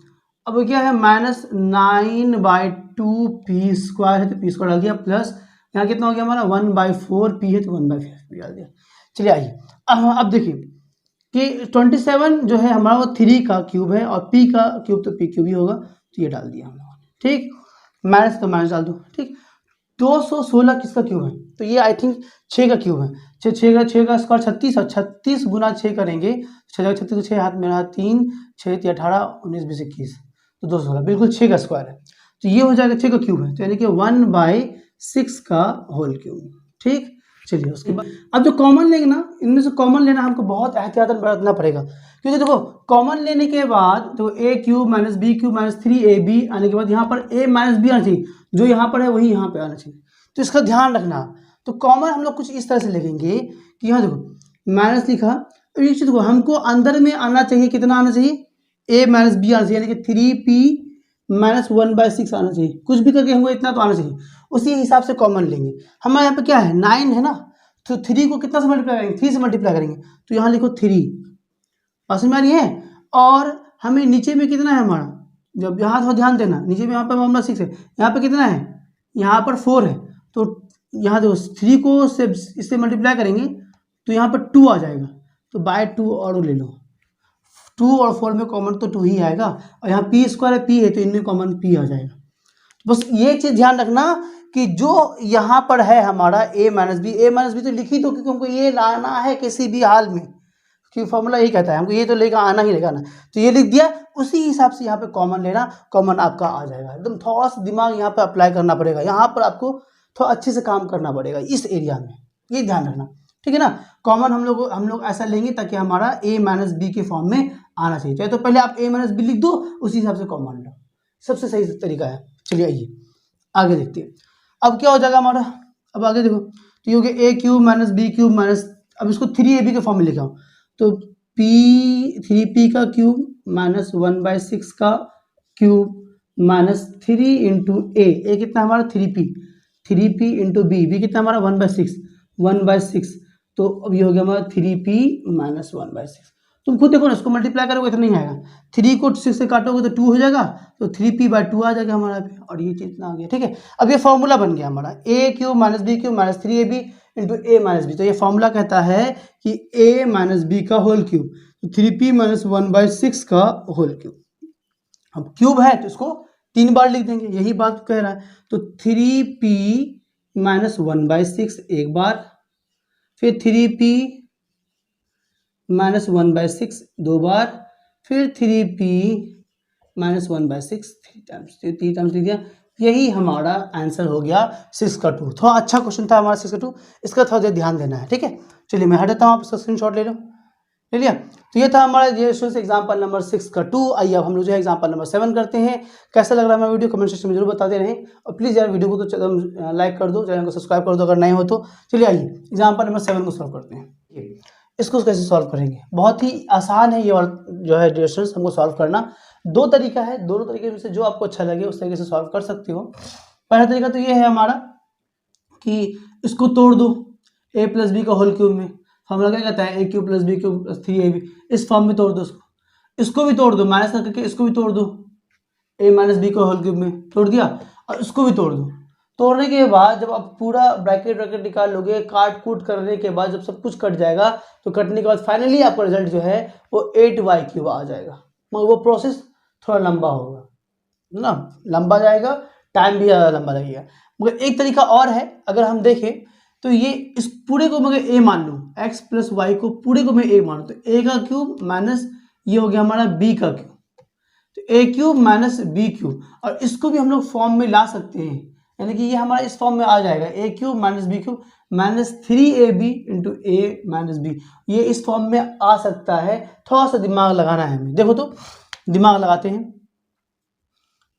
अब क्या है -9/2p² है, तो p² डाल दिया, प्लस यहाँ कितना हो गया हमारा 1/4p है, तो 1/5p डाल दिया। चलिए आइए अब देखिए कि 27 जो है हमारा वो 3 का क्यूब है, और p का क्यूब तो p³ ही होगा, तो ये डाल दिया हम लोगों ने, ठीक। माइनस तो माइनस डाल दो, ठीक। 216 किसका क्यूब है, तो ये आई थिंक 6 का क्यूब है। 6 का स्क्वायर 36, और 36 × 6 करेंगे, 6 36 6 हाथ में रहा 3, 6 × 18 19 20 21, तो 216 बिल्कुल 6 का स्क्वायर है, तो ये हो जाएगा 6 का क्यूब है, तो यानी कि 1/6 का होल क्यूब। ठीक, चलिए उसके बाद अब जो कॉमन लेंगे ना, इनमें से कॉमन लेना हमको बहुत एहतियातन बरतना पड़ेगा, क्योंकि देखो कॉमन लेने के बाद तो a cube minus B cube minus 3ab आने के बाद यहाँ पर a माइनस बी आना चाहिए, जो यहाँ पर है वही यहाँ पे आना चाहिए, तो इसका ध्यान रखना। तो कॉमन हम लोग कुछ इस तरह से लिखेंगे कि यहाँ देखो माइनस लिखा, अब ये चीज देखो हमको अंदर में आना चाहिए, कितना आना चाहिए, a माइनस बी आना चाहिए, यानी कि 3p माइनस 1/6 आना चाहिए, कुछ भी करके हमको इतना तो आना चाहिए, उसी हिसाब से कॉमन लेंगे। हमारे यहाँ पे क्या है 9 है ना, तो 3 को कितना से मल्टीप्लाई करेंगे, 3 से मल्टीप्लाई करेंगे, तो यहाँ लिखो 3, पास में आ रही है। और हमें नीचे में कितना है हमारा, जब यहाँ थोड़ा ध्यान देना, नीचे में यहाँ पर हमारा 6 है, यहाँ पे कितना है, यहाँ पर 4 है, तो यहाँ देखो 3 को से इससे मल्टीप्लाई करेंगे तो यहाँ पर 2 आ जाएगा, तो बाय 2 और ले लो, 2 और 4 में कॉमन तो 2 ही आएगा, और यहाँ p स्क्वायर है p है, तो इनमें कॉमन p आ जाएगा। तो बस ये चीज़ ध्यान रखना कि जो यहाँ पर है हमारा a माइनस बी तो लिखी दो, क्योंकि हमको ये लाना है किसी भी हाल में, क्योंकि फॉर्मूला यही कहता है हमको ये तो लेकर आना ही लेगा ना, तो ये लिख दिया, उसी हिसाब से यहाँ पे कॉमन लेना, कॉमन आपका आ जाएगा। एकदम थोड़ा सा दिमाग यहाँ पे अप्लाई करना पड़ेगा, यहाँ पर आपको थोड़ा अच्छे से काम करना पड़ेगा इस एरिया में, ये ध्यान रखना, ठीक है ना। कॉमन हम लोग ऐसा लेंगे ताकि हमारा a माइनस बी के फॉर्म में आना चाहिए, तो पहले आप a माइनस बी लिख दो, उसी हिसाब से कॉमन लो, सबसे सही तरीका है। चलिए आइए आगे देखते हैं, अब क्या हो जाएगा हमारा, अब आगे देखो, तो ये हो गया a cube minus B cube minus, अब इसको 3ab के फॉर्म में लिखा हूँ, तो 3p का क्यूब माइनस 1/6 का क्यूब माइनस 3 इंटू ए कितना हमारा 3p इंटू बी कितना हमारा 1/6, तो अब ये हो गया हमारा 3p माइनस 1/6। तुम खुद देखो ना, इसको मल्टीप्लाई करोगे तो नहीं आएगा, 3 को 6 से काटोगे तो 2 हो जाएगा, तो 3p/2 आ जाएगा हमारा पे, और ये चीज इतना आ गया। ठीक है, अब ये फॉर्मूला बन गया हमारा a cube minus B cube minus 3ab into a minus B, तो ये फॉर्मूला कहता है कि a माइनस बी का होल क्यूब, तो 3p माइनस 1/6 का होल क्यूब। अब क्यूब है तो इसको 3 बार लिख देंगे, यही बात कह रहा है, तो 3p माइनस 1/6 एक बार, फिर 3p माइनस 1/6 दो बार, फिर 3p माइनस 1/6 3 टाइम्स लिख दिया। यही हमारा आंसर हो गया 6 का 2। थोड़ा अच्छा क्वेश्चन था हमारा 6 का 2, इसका थोड़ा देर ध्यान देना है। ठीक है, चलिए मैं हटाता हूँ, आप इसका स्क्रीनशॉट ले लो, ले लिया। तो ये था हमारा ये एग्जाम्पल नंबर 6 का 2। आइए अब हम लोग जो है एग्जाम्पल नंबर 7 करते हैं। कैसा लग रहा है हमारा वीडियो कमेंट सेक्शन में जरूर बताते रहें, और प्लीज़ यार वीडियो को तो लाइक कर दो, चैनल को सब्सक्राइब कर दो अगर नए हो तो। चलिए आइए एग्जाम्पल नंबर 7 को सॉल्व करते हैं। इसको कैसे सॉल्व करेंगे, बहुत ही आसान है ये जो है डिस्टेंस हमको सॉल्व करना। दो तरीका है, दोनों तरीके में से जो आपको अच्छा लगे उस तरीके से सॉल्व कर सकते हो। पहला तरीका तो ये है हमारा कि इसको तोड़ दो a प्लस बी का होल क्यूब में, हम लोग क्या कहता है a cube plus B cube plus 3ab, इस फॉर्म में तोड़ दो इसको भी तोड़ दो, माइनस करके इसको भी तोड़ दो, a माइनस बी का होल क्यूब में तोड़ दिया, और इसको भी तोड़ दो। तोड़ने के बाद जब आप पूरा ब्रैकेट निकाल लोगे, काट कूट करने के बाद जब सब कुछ कट जाएगा, तो कटने के बाद फाइनली आपका रिजल्ट जो है वो 8y³ आ जाएगा। मगर वो प्रोसेस थोड़ा लंबा होगा ना, लंबा जाएगा, टाइम भी ज़्यादा लंबा लगेगा। मगर एक तरीका और है, अगर हम देखें तो ये इस पूरे को मगर a मान लूँ, x प्लस वाई को पूरे को मैं a मानूँ, तो a का क्यूब माइनस ये हो गया हमारा b का क्यूब, तो a cube minus B cube, और इसको भी हम लोग फॉर्म में ला सकते हैं, यानी कि ये हमारा इस फॉर्म में आ जाएगा a cube minus B cube minus 3ab into a minus B, ये इस फॉर्म में आ सकता है। थोड़ा सा दिमाग लगाना है हमें, देखो तो दिमाग लगाते हैं।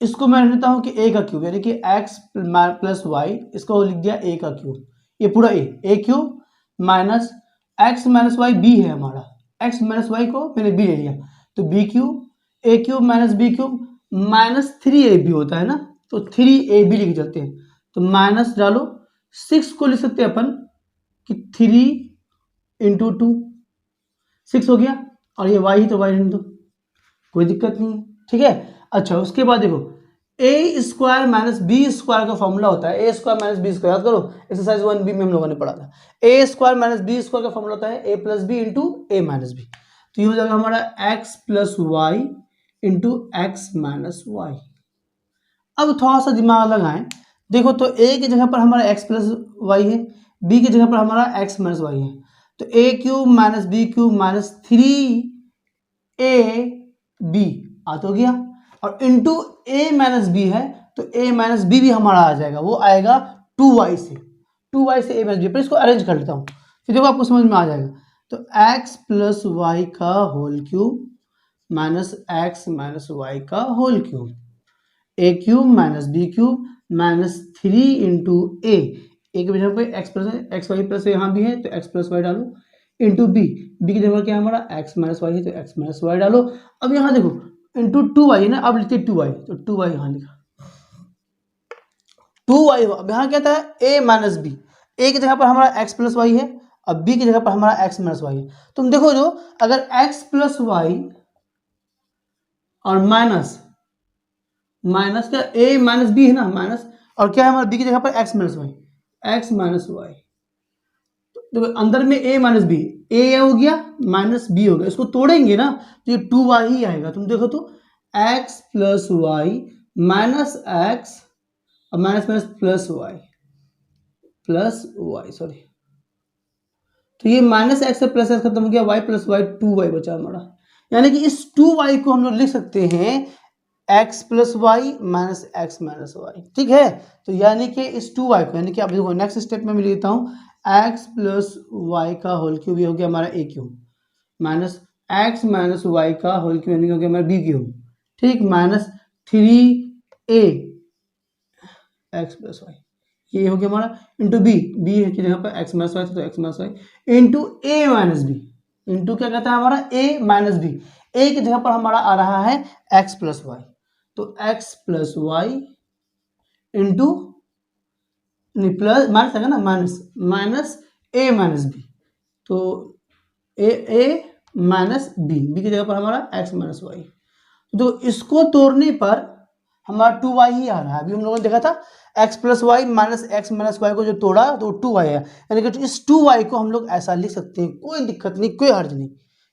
इसको मैं लिखता हूँ कि a का क्यूब, यानी कि x प्लस वाई, इसको लिख दिया a का क्यूब, ये पूरा a cube minus x minus Y b है हमारा, x माइनस वाई को मैंने b ले लिया, तो b cube a cube minus B cube minus 3ab होता है ना, तो 3ab लिख चलते हैं, तो माइनस डालो, 6 को लिख सकते हैं अपन कि 3 इंटू 2 6 हो गया, और ये y ही तो y लिख दो, कोई दिक्कत नहीं है। ठीक है, अच्छा उसके बाद देखो a square minus B square का फॉर्मूला होता है, a square minus B square, याद करो एक्सरसाइज 1b में हम लोगों ने पढ़ा था। a square minus B square का फॉर्मूला होता है a plus B into a minus B, तो ये हो जाएगा हमारा x plus Y into X minus Y. अब थोड़ा सा दिमाग लगाएं, देखो तो a की जगह पर हमारा x प्लस वाई है, b की जगह पर हमारा x माइनस वाई है, तो a cube minus B cube minus 3ab आ तो गया। और इंटू ए माइनस बी है तो ए माइनस बी भी हमारा आ जाएगा, वो आएगा 2y से, 2y से ए माइनस बी। पर इसको अरेंज कर लेता हूँ फिर देखो आपको समझ में आ जाएगा। तो x प्लस वाई का whole cube minus x minus y का whole cube, a cube minus B cube minus 3 into a, a के जगह पे एक्स वाई प्लस यहाँ भी है तो एक्स प्लस वाई डालो, इंटू बी, बी की जगह क्या है हमारा एक्स माइनस वाई है तो एक्स माइनस वाई डालो। अब यहाँ देखो इंटू 2y है ना, अब लिखते 2y, तो 2y यहाँ लिखा 2y। अब यहाँ क्या था a माइनस बी, ए की जगह पर हमारा x प्लस वाई है, अब b की जगह पर हमारा x माइनस वाई है। तुम देखो जो अगर x प्लस वाई और माइनस माइनस क्या a माइनस बी है ना, माइनस और क्या है हमारा b की जगह पर x minus Y, x minus Y. देखो अंदर में a माइनस बी, ए हो गया माइनस बी हो गया, इसको तोड़ेंगे ना तो ये 2y ही आएगा। तुम देखो तो x plus Y minus x और minus minus plus y sorry, तो ये माइनस एक्स से प्लस एक्स खत्म हो गया, वाई प्लस वाई 2y बचा हमारा। यानी कि इस 2y को हम लोग लिख सकते हैं x plus Y minus x minus Y, ठीक है। तो यानी कि इस 2y को, यानी कि आप देखो नेक्स्ट स्टेप में मैं लेता हूँ x प्लस वाई का होल क्यूब, ये हो गया हमारा a cube minus x minus y का होल क्यूब यानी हो गया हमारा b क्यूब, ठीक, minus 3a x plus y, ये हो गया हमारा इंटू बी, बी की जगह पर एक्स माइनस वाई तो x minus Y into a minus b, into क्या कहता है हमारा ए माइनस बी, ए की जगह पर हमारा आ रहा है एक्स प्लस वाई, तो x plus Y into plus minus है ना, minus minus a minus B, तो ए माइनस बी, बी की जगह पर हमारा एक्स माइनस वाई। तो इसको तोड़ने पर हमारा 2y ही आ रहा है। अभी हम लोगों ने देखा था x plus Y minus x minus y को जो तोड़ा तो 2y है, यानी कि इस 2y को हम लोग ऐसा लिख सकते हैं, कोई दिक्कत नहीं, कोई हर्ज नहीं,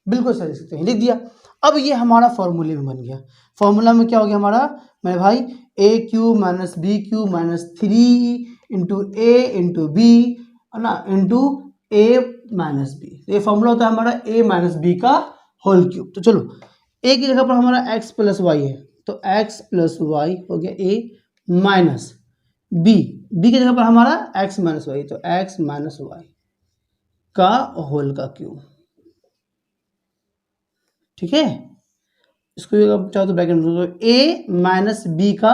बिल्कुल सही लिख सकते हैं, लिख दिया। अब ये हमारा फॉर्मूले में बन गया। फॉर्मूला में क्या हो गया हमारा मेरे भाई, a cube minus B cube minus 3 into a into b है ना, इंटू ए माइनस बी। ये फॉर्मूला होता है हमारा ए माइनस बी का होल क्यूब। तो चलो ए की जगह पर हमारा x प्लस वाई है तो x प्लस वाई हो गया a माइनस बी, बी की जगह पर हमारा x माइनस वाई तो x माइनस वाई का होल का क्यूब, ठीक है। इसको चाहो तो ब्रैकेट में तो a माइनस बी का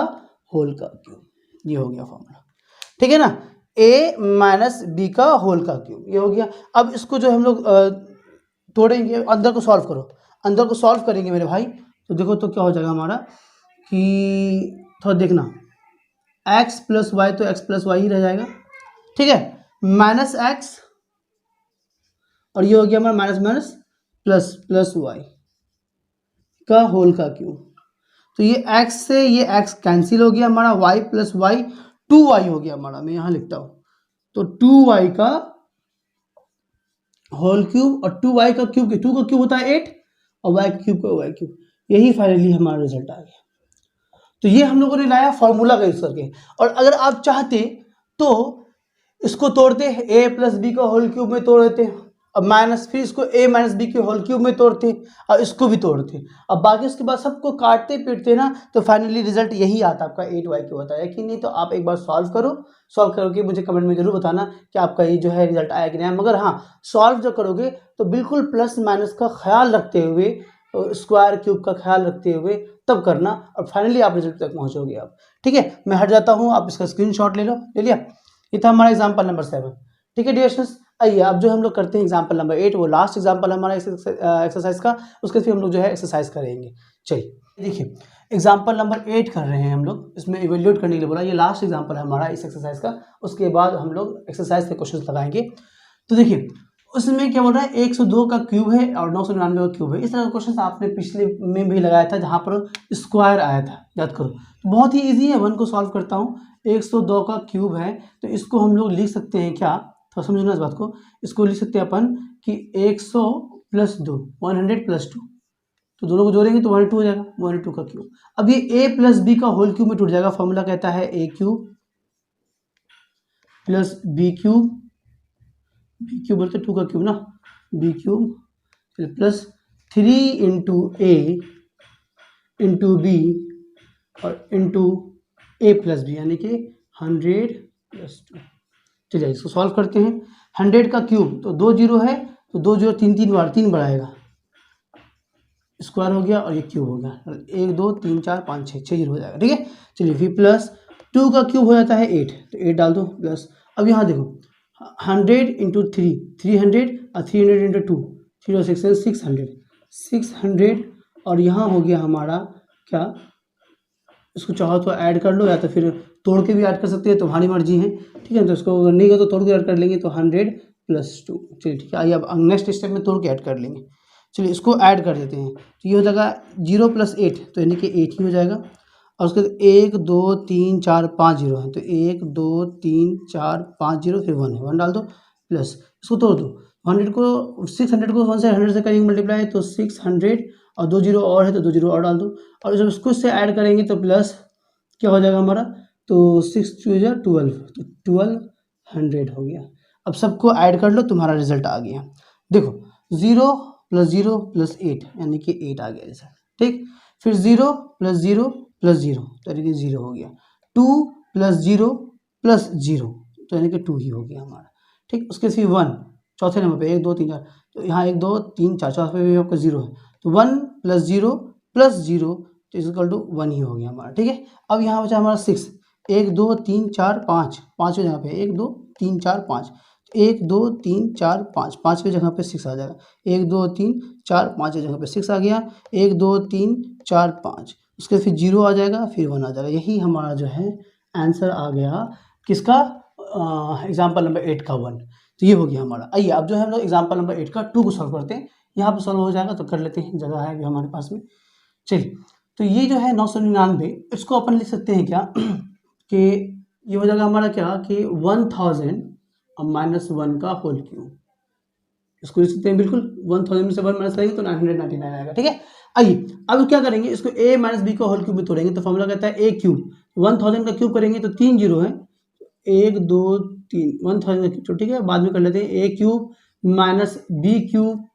होल का क्यूब, ये हो गया फॉर्मूला, ठीक है ना, a माइनस बी का होल का क्यूब, ये हो गया। अब इसको जो हम लोग तोड़ेंगे, अंदर को सॉल्व करो, अंदर को सॉल्व करेंगे मेरे भाई, तो देखो तो क्या हो जाएगा हमारा कि थोड़ा देखना x प्लस वाई तो x प्लस वाई ही रह जाएगा, ठीक है, माइनस एक्स और ये हो गया हमारा minus minus plus plus y का होल का क्यूब। तो ये x से ये x कैंसिल हो गया हमारा, y प्लस वाई 2y हो गया हमारा, मैं यहाँ लिखता हूँ तो 2y का होल क्यूब और 2y का क्यूब, 2 का क्यूब होता है 8 और y क्यूब का y क्यूब, यही फाइनली हमारा रिजल्ट आ गया। तो ये हम लोगों ने लाया फॉर्मूला का यूज करके। और अगर आप चाहते तो इसको तोड़ते a प्लस बी का होल क्यूब में तोड़ देते, अब माइनस फिर इसको a माइनस बी के होल क्यूब में तोड़ते और इसको भी तोड़ते, अब बाकी उसके बाद सबको काटते पीटते ना, तो फाइनली रिजल्ट यही आता आपका 8y क्यूब होता है कि नहीं। तो आप एक बार सॉल्व करो, सॉल्व करके मुझे कमेंट में जरूर बताना कि आपका ये जो है रिजल्ट आया कि नहीं। मगर हाँ, सॉल्व जो करोगे तो बिल्कुल प्लस माइनस का ख्याल रखते हुए, स्क्वायर क्यूब का ख्याल रखते हुए तब करना, और फाइनली आप रिजल्ट तक पहुंचोगे आप, ठीक है। मैं हट जाता हूं, आप इसका स्क्रीनशॉट ले लो, ले लिया। ये था हमारा एग्जांपल नंबर 7, ठीक है डियर स्टूडेंट्स। आइए अब जो हम लोग करते हैं एग्जांपल नंबर 8, वो लास्ट एग्जांपल हमारा एक्सरसाइज का, उसके फिर हम लोग जो है एक्सरसाइज करेंगे। चलिए देखिए एग्जांपल नंबर 8 कर रहे हैं हम लोग, इसमें इवेल्यूएट करने के लिए बोला, ये लास्ट एग्जांपल है हमारा इस एक्सरसाइज का, उसके बाद हम लोग एक्सरसाइज के क्वेश्चन लगाएंगे। तो देखिए उसमें क्या बोल रहा है, 102 का क्यूब है और 999 का क्यूब है। इस तरह का क्वेश्चन आपने पिछले में भी लगाया था जहाँ पर स्क्वायर आया था, याद करो। तो बहुत ही इजी है, 1 को सॉल्व करता हूँ। 102 का क्यूब है तो इसको हम लोग लिख सकते हैं क्या, थोड़ा समझना इस बात को, इसको लिख सकते हैं अपन कि 100 प्लस 2 100 प्लस 2, तो दोनों को जोड़ेंगे तो 102 हो जाएगा, 102 का क्यूब। अब ये a प्लस बी का होल क्यूब में टूट जाएगा, फॉर्मूला कहता है a cube plus B cube, b cube बोलते 2 का क्यूब ना, b cube plus 3 into a into b और इंटू ए प्लस बी यानी कि 100+2। चलिए इसको सॉल्व करते हैं। 100 का क्यूब तो 2 जीरो है, तो 2 जीरो तीन बार 3 बढ़ाएगा, स्क्वायर हो गया और ये क्यूब हो गया। 1 2 3 4 5 6 जीरो हो जाएगा। ठीक है, चलिए फिर प्लस 2 का क्यूब हो जाता है 8, तो 8 डाल दो प्लस। अब यहाँ देखो 100 इंटू 3 300 और 300 इंटू 2 3 और 600 600 और यहाँ हो गया हमारा क्या, इसको चाहो तो ऐड कर लो या तो फिर तोड़ के भी ऐड कर सकते हैं, तुम्हारी मर्जी है। ठीक है, तो इसको अगर नहीं हो तो तोड़ के ऐड कर लेंगे, तो 100+2। चलिए ठीक है, आइए अब नेक्स्ट स्टेप में तोड़ के ऐड कर लेंगे। चलिए इसको ऐड कर देते हैं, तो ये हो जाएगा 0 + 8 तो यानी कि 8 ही हो जाएगा। और उसके बाद 1 2 3 4 5 जीरो है, तो 1 2 3 4 5 जीरो फिर 1 है, 1 डाल दो प्लस। इसको तोड़ दो, 100 को 600 को 1 से 100 से करेंगे मल्टीप्लाई, तो 600 और 2 जीरो और है तो 2 जीरो और डाल दो। और जब इसको इससे ऐड करेंगे तो प्लस क्या हो जाएगा हमारा, तो 6 2 12, तो 1200 हो गया। अब सबको ऐड कर लो, तुम्हारा रिजल्ट आ गया। देखो 0 + 0 + 8 यानी कि 8 आ गया रिजल्ट। ठीक, फिर 0 + 0 + 0 तो यानी कि 0 हो गया। 2 + 0 + 0 तो यानी कि 2 ही हो गया हमारा। ठीक, उसके फिर 1 चौथे नंबर पे 1 2 3 4, तो यहाँ 1 2 3 4 चौथे पे भी आपका 0 है, तो 1 + 0 + 0 तो इक्वल टू 1 ही हो गया हमारा। ठीक है, अब यहाँ बचा हमारा 6, 1 2 3 4 5 पाँचवें जगह पे 1 2 3 4 5, 1 2 3 4 5 पाँचवें जगह पे 6 आ जाएगा। 1 2 3 4 पाँचवें जगह पे 6 आ गया। 1 2 3 4 5 उसके फिर 0 आ जाएगा, फिर 1 आ जाएगा। यही हमारा जो है आंसर आ गया किसका, एग्जाम्पल नंबर 8 का 1। तो ये हो गया हमारा। आइए अब जो है हम लोग एग्जाम्पल नंबर 8 का 2 को सॉल्व करते हैं। यहाँ पे सॉल्व हो जाएगा तो कर लेते हैं, जगह है अभी हमारे पास में। चलिए, तो ये जो है 999, इसको अपन लिख सकते हैं क्या कि ये हो जाएगा हमारा क्या कि 1000 और -1 का होल क्यूब। इसको लिख सकते हैं बिल्कुल, 1000 में से 1 माइनस करेंगे तो 999 आएगा। ठीक है, आइए अब क्या करेंगे, इसको a - b का होल क्यूब में तोड़ेंगे, तो फॉर्मूला कहता है a क्यूब। 1000 का क्यूब करेंगे तो 3 जीरो है, 1 2 3 1000 का क्यूब। ठीक है, बाद में कर लेते हैं a cube - b cube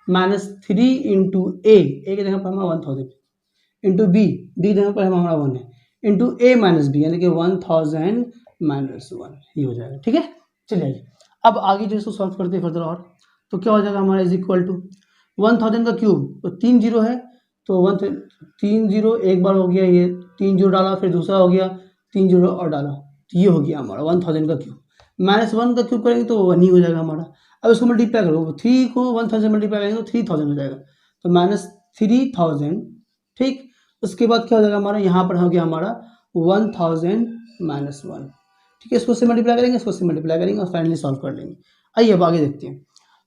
-3 into a के जगह पर हमारा 1000 इंटू b की जगह पर हमारा 1 है, इंटू a - b यानी कि 1000 - 1 ये हो जाएगा। ठीक है, चलिए अब आगे जो इसको सॉल्व करते हैं फर्दर, और तो क्या हो जाएगा हमारा इज इक्वल टू 1000 का क्यूब, तो 3 जीरो है, तो 3 जीरो एक बार हो गया, ये 3 जीरो डाला, फिर दूसरा हो गया 3 जीरो और डाला, तो ये हो गया हमारा 1000 का क्यूब। -1 का क्यूब करेंगे तो 1 ही हो जाएगा हमारा। अब इसको मल्टीप्लाई करो, 3 को 1000 मल्टीप्लाई करेंगे तो 3000 हो जाएगा, तो -3000। ठीक, उसके बाद क्या हो जाएगा हमारा, यहाँ पर हो गया हमारा 1000 - 1। ठीक है, इसको से मल्टीप्लाई करेंगे, इसको से मल्टीप्लाई करेंगे और फाइनली सॉल्व कर लेंगे। आइए अब आगे देखते हैं।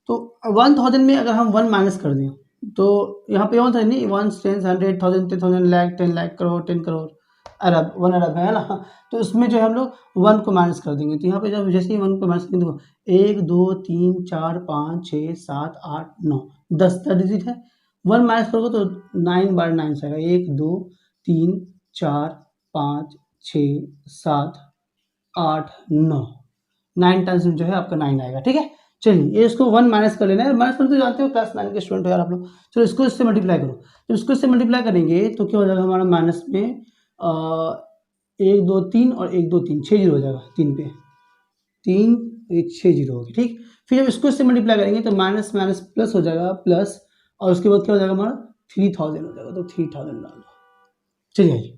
तो 1000 में अगर हम 1 माइनस कर दें, तो यहाँ पे 1 था नहीं, 1 10 100 1000 10,000 लाख 10 लाख करोड़ 10 करोड़ अरब 1 अरब है ना। तो इसमें जो है हम लोग 1 को माइनस कर देंगे, तो यहाँ पे जब जैसे ही 1 को माइनस करेंगे, देखो 1 2 3 4 5 6 7 8 9 10 डिजिट है, 1 माइनस करोगे तो 9 बार 9 से आएगा, 1 2 3 4 5 6 7 8 9 9 टाइम्स जो है आपका 9 आएगा। ठीक है, चलिए ये इसको 1 माइनस कर लेना है, माइनस करते तो जानते हो क्लास 9 के स्टूडेंट हो यार आप लोग। चलो इसको इससे मल्टीप्लाई करो, जब इसको इससे मल्टीप्लाई करेंगे तो क्या हो जाएगा हमारा माइनस में 1 2 3 और 1 2 3 6 जीरो हो जाएगा, 3 पे 3 1 6 जीरो होगी। ठीक, फिर जब इसको इससे मल्टीप्लाई करेंगे तो माइनस माइनस प्लस हो जाएगा प्लस, और उसके बाद क्या हो जाएगा हमारा 3000 हो जाएगा, तो 3000 डाल दो। चलिए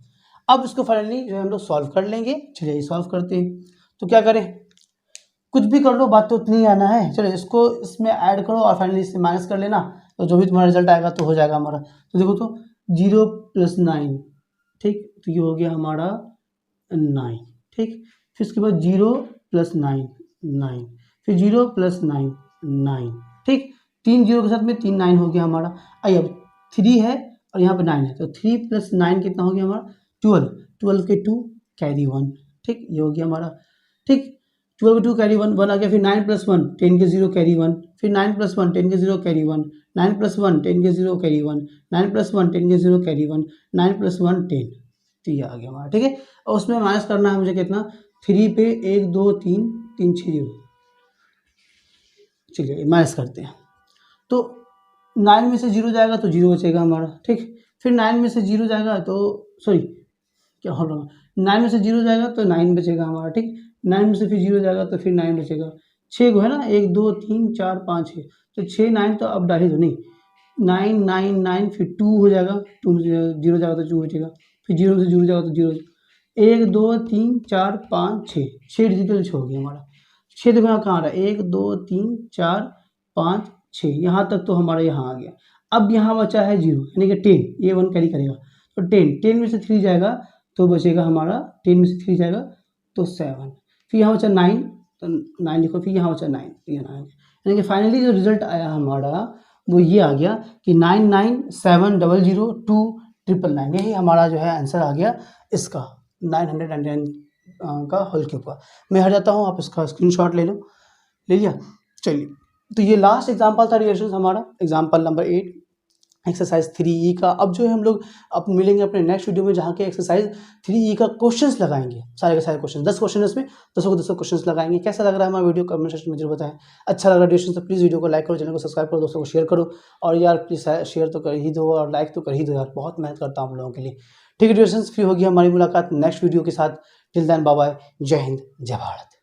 अब इसको फाइनली जो है हम लोग सॉल्व कर लेंगे। चलिए सॉल्व करते हैं, तो क्या करें, कुछ भी कर लो, बात तो उतनी ही आना है। चलो इसको इसमें ऐड करो और फाइनली इससे माइनस कर लेना, तो जो भी तुम्हारा रिजल्ट आएगा तो हो जाएगा हमारा। तो देखो तो 0 + 9, ठीक, तो ये हो गया हमारा 9। ठीक, फिर उसके बाद 0 + 9 9, फिर 0 + 9 9। ठीक, 3 जीरो के साथ में 3 9 हो गया हमारा। आइए अब 3 है और यहाँ पे 9 है, तो 3 + 9 कितना हो गया हमारा 12, 12 के 2 कैरी 1। ठीक, ये हो गया हमारा। ठीक, 12 के 2 कैरी 1 1 आ गया, फिर 9 + 1 10 के 0 कैरी 1, फिर 9 + 1 10 के 0 कैरी 1, 9 + 1 10 के 0 कैरी 1, 9 + 1 10 के 0 कैरी 1, 9 + 1 10। तो ये आ गया हमारा। ठीक है, और उसमें माइनस करना है मुझे कितना, 3 पे 1 2 3 3 6 0। चलिए माइनस करते हैं, तो 9 में से 0 जाएगा तो 0 बचेगा हमारा। ठीक, फिर 9 में से 0 जाएगा तो सॉरी क्या हो रहा है, 9 में से 0 जाएगा तो 9 बचेगा हमारा, ठीक। 9 में से फिर 0 जाएगा तो फिर 9 बचेगा। 6 को है ना, 1 2 3 4 5 6, तो 6 9 तो अब डाली तो नहीं, 9 9 9 फिर 2 हो जाएगा, 2 में से 0 जाएगा तो 2 बचेगा, फिर 0 में से 0 जाएगा तो 0, 1 2 3 4 5 6, 6 डिजिटल 6 हो गया हमारा। 6 देखो यहाँ कहाँ आ रहा है, 1 2 3 4 5 6, यहाँ तक तो हमारा यहाँ आ गया। अब यहाँ बचा है 0 यानी कि 10, ये 1 कैरी करेगा तो 10 में से 3 जाएगा तो बचेगा हमारा, 10 में से 3 जाएगा तो 7, फिर यहाँ बचा 9 तो 9 लिखो, फिर यहाँ बचा 9 तो यहाँ आएगा, यानी कि फाइनली जो रिजल्ट आया हमारा वो ये आ गया कि 99700299, यही हमारा जो है आंसर आ गया इसका 999 का होल क्यूब का। मैं हट जाता हूँ, आप इसका स्क्रीनशॉट ले लो, ले लिया। चलिए, तो ये लास्ट एग्जांपल था रिएक्शन हमारा, एग्जांपल नंबर 8 एक्सरसाइज 3E का। अब जो है हम लोग अब मिलेंगे अपने नेक्स्ट वीडियो में, जहाँ के एक्सरसाइज 3E का क्वेश्चंस लगाएंगे, सारे के सारे क्वेश्चन, 10 क्वेश्चन इसमें, 10 को 10 क्वेश्चंस लगाएंगे। कैसा लग रहा है हमारा वीडियो, कमेंट सेक्शन में जरूर बताएं। अच्छा लग रहा है वीडियो तो प्लीज़ वीडियो को लाइक करो, चैनल को सब्सक्राइब करो, दोस्तों को शेयर करो, और यार प्लीज़ शेयर तो कर ही दो और लाइक तो कर ही दो यार, बहुत मेहनत करता हूँ हम लोगों के लिए। ठीक है, फिर होगी हमारी मुलाकात नेक्स्ट वीडियो के साथ। टिल देन बाय बाय, जय हिंद, जय भारत।